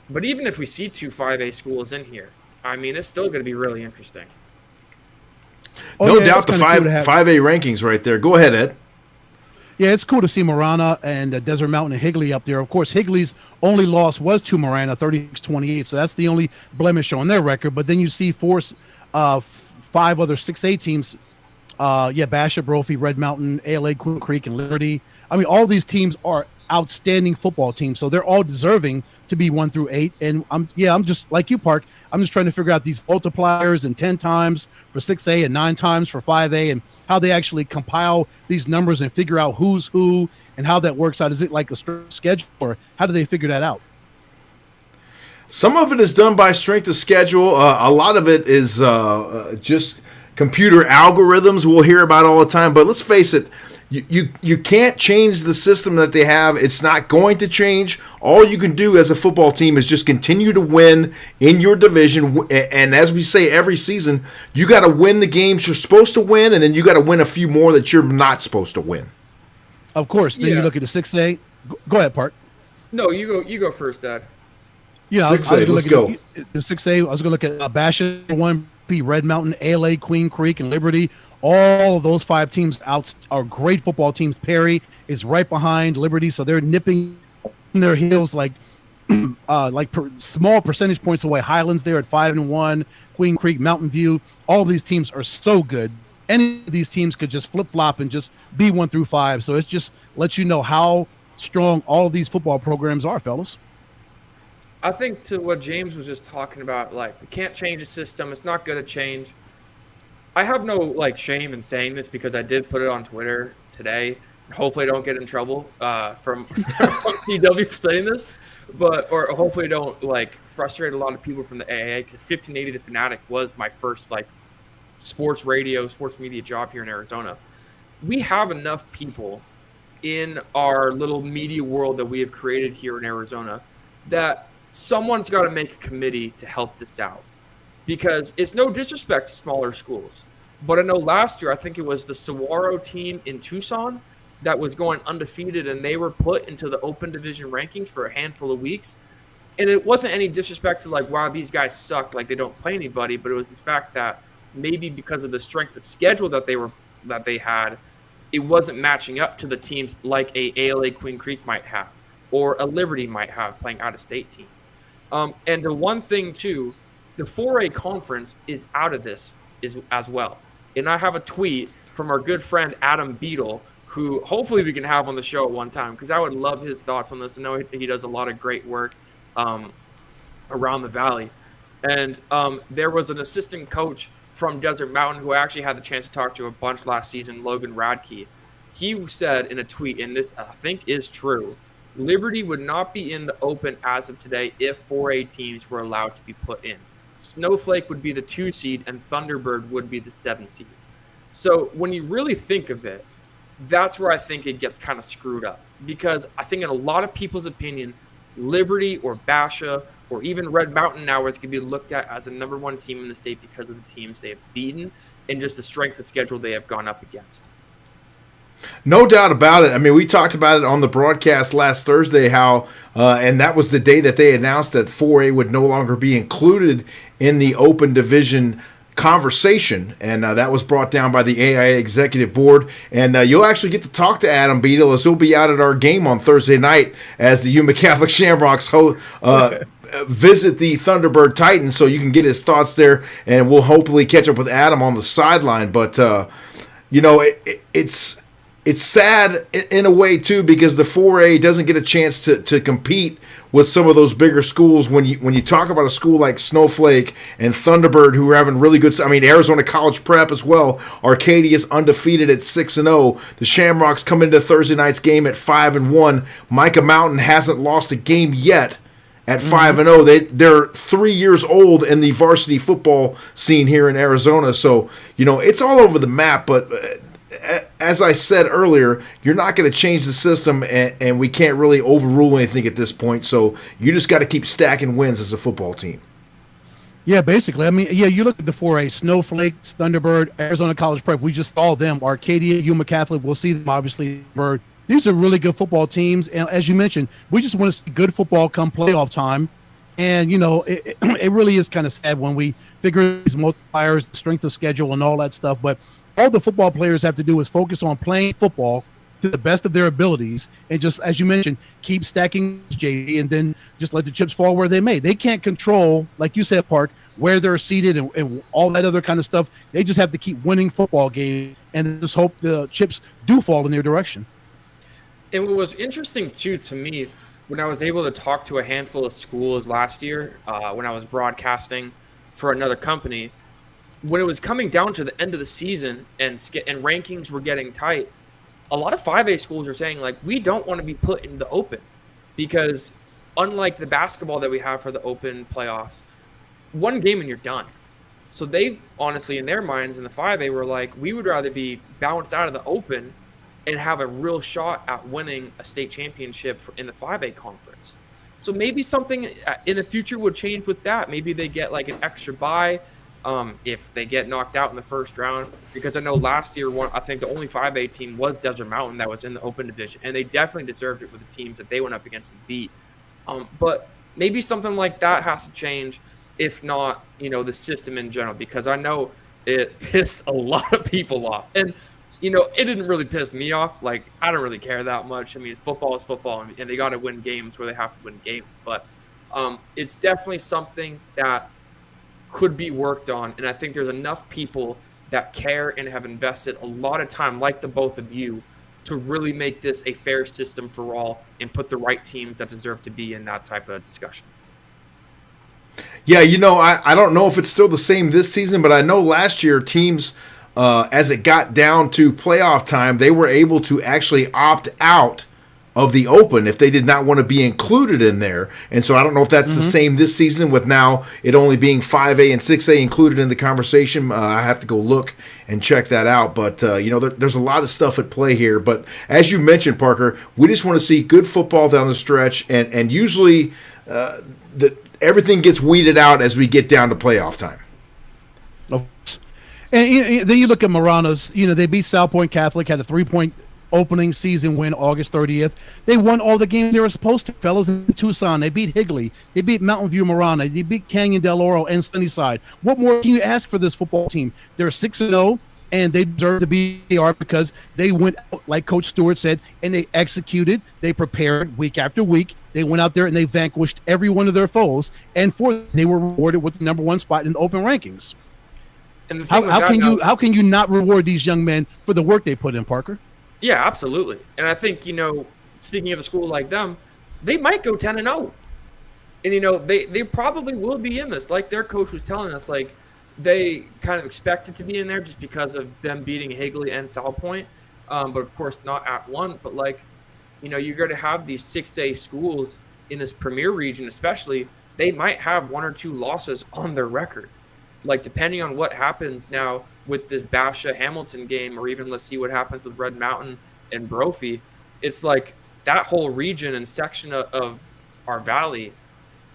But even if we see 2 5A schools in here, it's still going to be really interesting. No doubt the 5A rankings right there. Go ahead, Ed. Yeah, it's cool to see Marana and Desert Mountain and Higley up there. Of course, Higley's only loss was to Marana, 36-28, so that's the only blemish on their record. But then you see 5 other 6A teams, Basha, Brophy, Red Mountain, ALA, Queen Creek, and Liberty. All these teams are outstanding football teams, so they're all deserving to be 1 through 8. And I'm just like you, Park. I'm just trying to figure out these multipliers and 10 times for 6A and 9 times for 5A and how they actually compile these numbers and figure out who's who and how that works out. Is it like a schedule, or how do they figure that out? Some of it is done by strength of schedule. A lot of it is just computer algorithms we'll hear about all the time. But let's face it, You can't change the system that they have. It's not going to change. All you can do as a football team is just continue to win in your division. And as we say every season, you got to win the games you're supposed to win, and then you got to win a few more that you're not supposed to win. Of course. Then you look at the 6A. Go ahead, Park. No, you go first, Dad. Yeah, 6A, let's go. The 6A, I was going to look at Basha, 1P, Red Mountain, ALA, Queen Creek, and Liberty. All of those 5 teams out are great football teams. Perry is right behind Liberty, so they're nipping their heels like small percentage points away. Highlands there at 5-1, Queen Creek, Mountain View. All of these teams are so good. Any of these teams could just flip-flop and just be 1 through 5. So it just lets you know how strong all of these football programs are, fellas. I think to what James was just talking about, like, we can't change the system. It's not going to change. I have no shame in saying this because I did put it on Twitter today. Hopefully I don't get in trouble from PW for saying this, or hopefully I don't frustrate a lot of people from the AAA, because 1580 The Fanatic was my first sports radio, sports media job here in Arizona. We have enough people in our little media world that we have created here in Arizona that someone's got to make a committee to help this out. Because it's no disrespect to smaller schools, but I know last year, I think it was the Saguaro team in Tucson that was going undefeated, and they were put into the open division rankings for a handful of weeks. And it wasn't any disrespect to wow, these guys suck, they don't play anybody, but it was the fact that maybe because of the strength of schedule that they had, it wasn't matching up to the teams like a ALA Queen Creek might have, or a Liberty might have playing out-of-state teams. And the one thing, too, the 4A conference is out of this as well. And I have a tweet from our good friend Adam Beadle, who hopefully we can have on the show at one time, because I would love his thoughts on this. I know he does a lot of great work around the valley. And there was an assistant coach from Desert Mountain who I actually had the chance to talk to a bunch last season, Logan Radke. He said in a tweet, and this I think is true, Liberty would not be in the open as of today if 4A teams were allowed to be put in. Snowflake would be the 2 seed and Thunderbird would be the 7 seed. So when you really think of it, that's where I think it gets kind of screwed up, because I think in a lot of people's opinion, Liberty or Basha or even Red Mountain now is going to be looked at as the number 1 team in the state because of the teams they have beaten and just the strength of schedule they have gone up against. No doubt about it. I mean, we talked about it on the broadcast last Thursday, how, and that was the day that they announced that 4A would no longer be included in the open division conversation, and that was brought down by the AIA executive board. And you'll actually get to talk to Adam Beadle, as he'll be out at our game on Thursday night as the Yuma Catholic Shamrocks visit the Thunderbird Titans, so you can get his thoughts there, and we'll hopefully catch up with Adam on the sideline. But it's sad in a way, too, because the 4A doesn't get a chance to compete with some of those bigger schools. When you talk about a school like Snowflake and Thunderbird, who are having really good – I mean, Arizona College Prep as well. Arcadia's undefeated at 6-0. The Shamrocks come into Thursday night's game at 5-1. Micah Mountain hasn't lost a game yet at 5-0. They're 3 years old in the varsity football scene here in Arizona. So, it's all over the map, but as I said earlier, you're not going to change the system, and we can't really overrule anything at this point. So you just got to keep stacking wins as a football team. Yeah, basically. I mean, you look at the 4A, Snowflake, Thunderbird, Arizona College Prep. We just saw them. Arcadia, Yuma Catholic. We'll see them, obviously. These are really good football teams. And as you mentioned, we just want to see good football come playoff time. And, it really is kind of sad when we figure these multipliers, the strength of schedule and all that stuff. But all the football players have to do is focus on playing football to the best of their abilities, and just, as you mentioned, keep stacking JV, and then just let the chips fall where they may. They can't control, like you said, Park, where they're seated and all that other kind of stuff. They just have to keep winning football games and just hope the chips do fall in their direction. And what was interesting, too, to me, when I was able to talk to a handful of schools last year, when I was broadcasting for another company, when it was coming down to the end of the season and rankings were getting tight, a lot of 5A schools are saying, we don't want to be put in the open, because unlike the basketball that we have for the open playoffs, one game and you're done. So they honestly, in their minds in the 5A, were like, we would rather be bounced out of the open and have a real shot at winning a state championship in the 5A conference. So maybe something in the future would change with that. Maybe they get like an extra bye if they get knocked out in the first round. Because I know last year, I think the only 5A team was Desert Mountain that was in the open division. And they definitely deserved it with the teams that they went up against and beat. But maybe something like that has to change, if not, the system in general. Because I know it pissed a lot of people off. And it didn't really piss me off. Like, I don't really care that much. I mean, football is football, and they got to win games where they have to win games. But it's definitely something that could be worked on. And I think there's enough people that care and have invested a lot of time, like the both of you, to really make this a fair system for all and put the right teams that deserve to be in that type of discussion. Yeah, I don't know if it's still the same this season, but I know last year teams – as it got down to playoff time, they were able to actually opt out of the open if they did not want to be included in there. And so I don't know if that's the same this season, with now it only being 5A and 6A included in the conversation. I have to go look and check that out. But, there's a lot of stuff at play here. But as you mentioned, Parker, we just want to see good football down the stretch. And usually everything gets weeded out as we get down to playoff time. And then you look at Marana's, they beat South Point Catholic, had a 3-point opening season win August 30th. They won all the games they were supposed to. Fellas in Tucson, they beat Higley, they beat Mountain View Marana, they beat Canyon Del Oro and Sunnyside. What more can you ask for this football team? They're 6-0, and they deserve to be they are because they went out, like Coach Stewart said, and they executed, they prepared week after week. They went out there and they vanquished every one of their foes, and they were rewarded with the number 1 spot in the open rankings. And the how can you not reward these young men for the work they put in, Parker? Yeah, absolutely. And I think, speaking of a school like them, they might go 10-0. And, they probably will be in this. Like their coach was telling us, like they kind of expected to be in there just because of them beating Higley and South Point. But of course not at one. But you're going to have these 6A schools in this premier region, especially, they might have 1 or 2 losses on their record. Like, depending on what happens now with this Basha-Hamilton game, or even let's see what happens with Red Mountain and Brophy, it's like that whole region and section of our valley,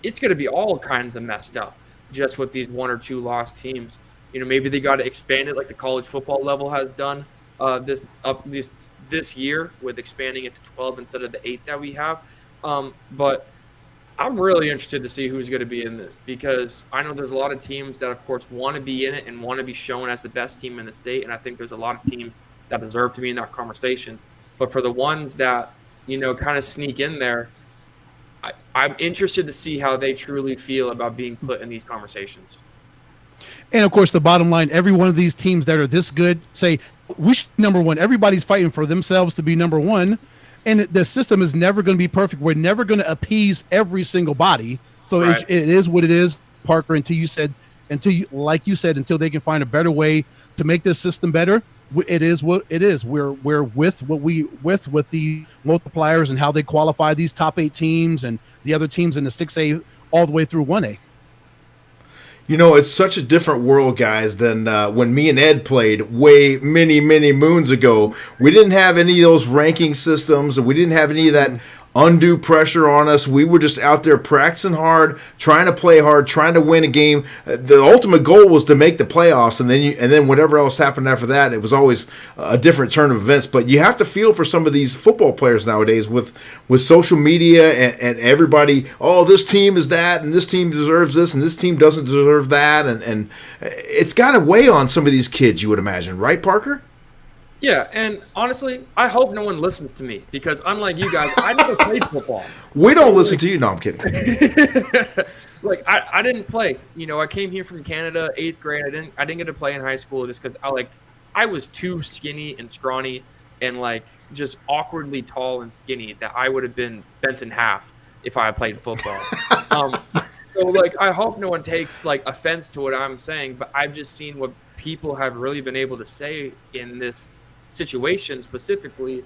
it's going to be all kinds of messed up just with these 1 or 2 lost teams. Maybe they got to expand it like the college football level has done this year with expanding it to 12 instead of the 8 that we have. But I'm really interested to see who's going to be in this, because I know there's a lot of teams that, of course, want to be in it and want to be shown as the best team in the state. And I think there's a lot of teams that deserve to be in that conversation. But for the ones that, kind of sneak in there, I'm interested to see how they truly feel about being put in these conversations. And, of course, the bottom line, every one of these teams that are this good say, we should be number 1. Everybody's fighting for themselves to be number 1. And the system is never going to be perfect. We're never going to appease every single body. So right. it is what it is, Parker, until they can find a better way to make this system better. It is what it is. We're with the multipliers and how they qualify these top 8 teams and the other teams in the 6A all the way through 1A. It's such a different world, guys, than when me and Ed played many, many moons ago. We didn't have any of those ranking systems, and we didn't have any of that undue pressure on us. We were just out there practicing hard, trying to play hard, trying to win a game. The ultimate goal was to make the playoffs, and then whatever else happened after that, it was always a different turn of events. But you have to feel for some of these football players nowadays with social media and everybody, this team is that, and this team deserves this, and this team doesn't deserve that, and it's got to weigh on some of these kids, you would imagine, right, Parker? Yeah, and honestly, I hope no one listens to me, because unlike you guys, I never played football. We don't listen to you. No, I'm kidding. I didn't play. I came here from Canada, 8th grade. I didn't get to play in high school just because I was too skinny and scrawny and just awkwardly tall and skinny that I would have been bent in half if I had played football. So I hope no one takes offense to what I'm saying, but I've just seen what people have really been able to say in this situation specifically,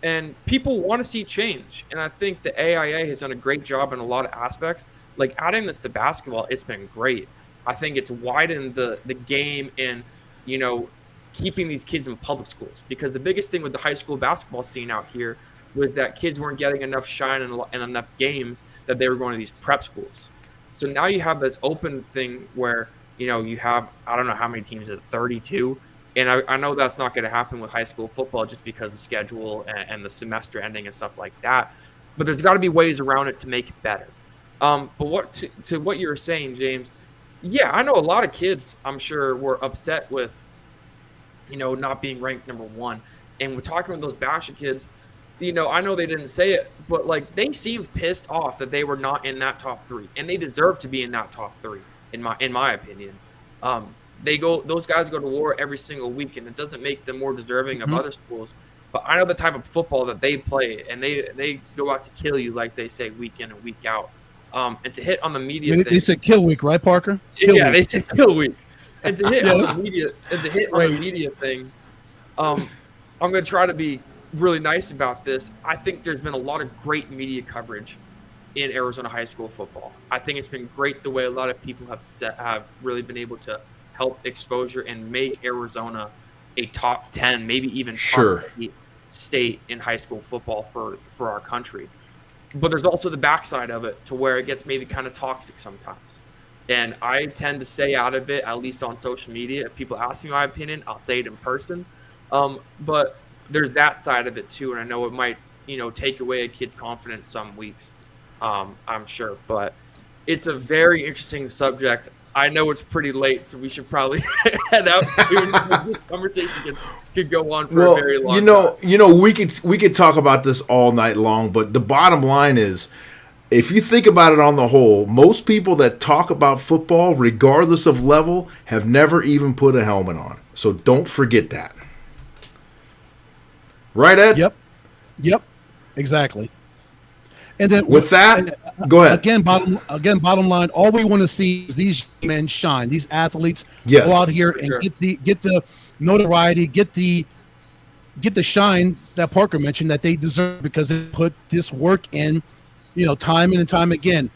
and people want to see change. And I think the AIA has done a great job in a lot of aspects. Adding this to basketball, it's been great. I think it's widened the game and keeping these kids in public schools, because the biggest thing with the high school basketball scene out here was that kids weren't getting enough shine and enough games, that they were going to these prep schools. So now you have this open thing where, you have, I don't know how many teams, 32. And I know that's not going to happen with high school football just because of schedule and the semester ending and stuff like that. But there's got to be ways around it to make it better. But to what you were saying, James, yeah, I know a lot of kids, I'm sure, were upset with, not being ranked number 1. And we're talking with those Basha kids, I know they didn't say it, but like they seemed pissed off that they were not in that top 3, and they deserve to be in that top 3, in my opinion. Those guys go to war every single week, and it doesn't make them more deserving of other schools. But I know the type of football that they play, and they go out to kill you, like they say, week in and week out. And to hit on the media thing, they said kill week, right, Parker? Kill week. They said kill week. And to hit on the media, on the media thing, I'm going to try to be really nice about this. I think there's been a lot of great media coverage in Arizona high school football. I think it's been great the way a lot of people have really been able to help exposure and make Arizona a top 10, maybe even top 8 state in high school football for our country. But there's also the backside of it, to where it gets maybe kind of toxic sometimes. And I tend to stay out of it, at least on social media. If people ask me my opinion, I'll say it in person. But there's that side of it too, and I know it might, take away a kid's confidence some weeks, I'm sure. But it's a very interesting subject. I know it's pretty late, so we should probably head out soon. This conversation could go on for a very long time. We could talk about this all night long, but the bottom line is, if you think about it on the whole, most people that talk about football, regardless of level, have never even put a helmet on. So don't forget that. Right, Ed? Yep. Exactly. And then with that, go ahead. Again, bottom line, all we want to see is these men shine. These athletes go out here and get the notoriety, get the shine that Parker mentioned that they deserve, because they put this work in, time and time again.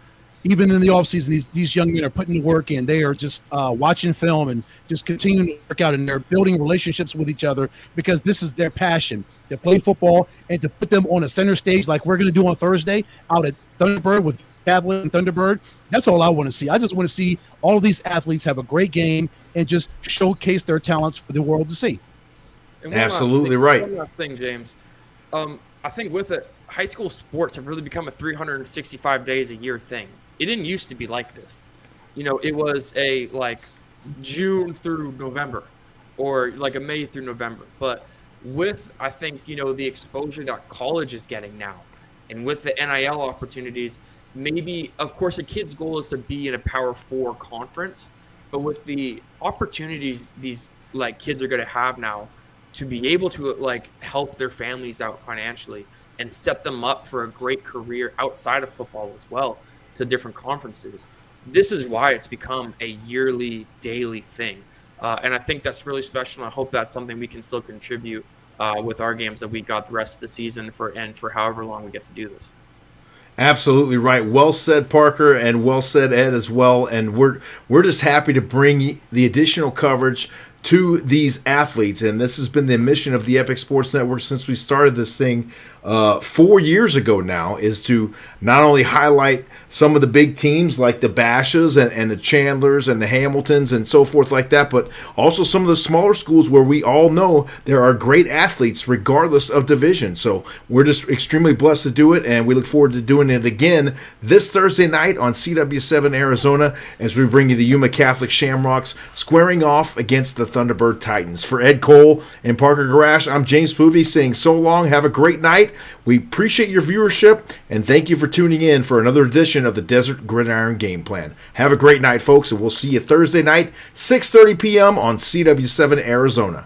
Even in the offseason, these young men are putting the work in. They are just watching film and just continuing to work out, and they're building relationships with each other, because this is their passion. They play football, and to put them on a center stage like we're going to do on Thursday out at Thunderbird with Cavalier and Thunderbird, that's all I want to see. I just want to see all of these athletes have a great game and just showcase their talents for the world to see. Absolutely right. One last thing, James. I think with it, high school sports have really become a 365 days a year thing. It didn't used to be like this. It was a June through November, or like a May through November. But with, I think, the exposure that college is getting now, and with the NIL opportunities, maybe, of course, a kid's goal is to be in a Power 4 conference, but with the opportunities these kids are going to have now to be able to help their families out financially and set them up for a great career outside of football as well, to different conferences. This is why it's become a yearly, daily thing. And I think that's really special. And I hope that's something we can still contribute with our games that we got the rest of the season for however long we get to do this. Absolutely right. Well said, Parker, and well said, Ed, as well. And we're just happy to bring the additional coverage to these athletes. And this has been the mission of the Epic Sports Network since we started this thing 4 years ago now, is to not only highlight some of the big teams like the Bashas and the Chandlers and the Hamiltons and so forth like that, but also some of the smaller schools where we all know there are great athletes regardless of division. So we're just extremely blessed to do it, and we look forward to doing it again this Thursday night on CW7 Arizona as we bring you the Yuma Catholic Shamrocks squaring off against the Thunderbird Titans. For Ed Cole and Parker Gurash, I'm James Poovey saying so long. Have a great night. We appreciate your viewership, and thank you for tuning in for another edition of the Desert Gridiron Game Plan. Have a great night, folks, and we'll see you Thursday night, 6:30 p.m. on CW7 Arizona.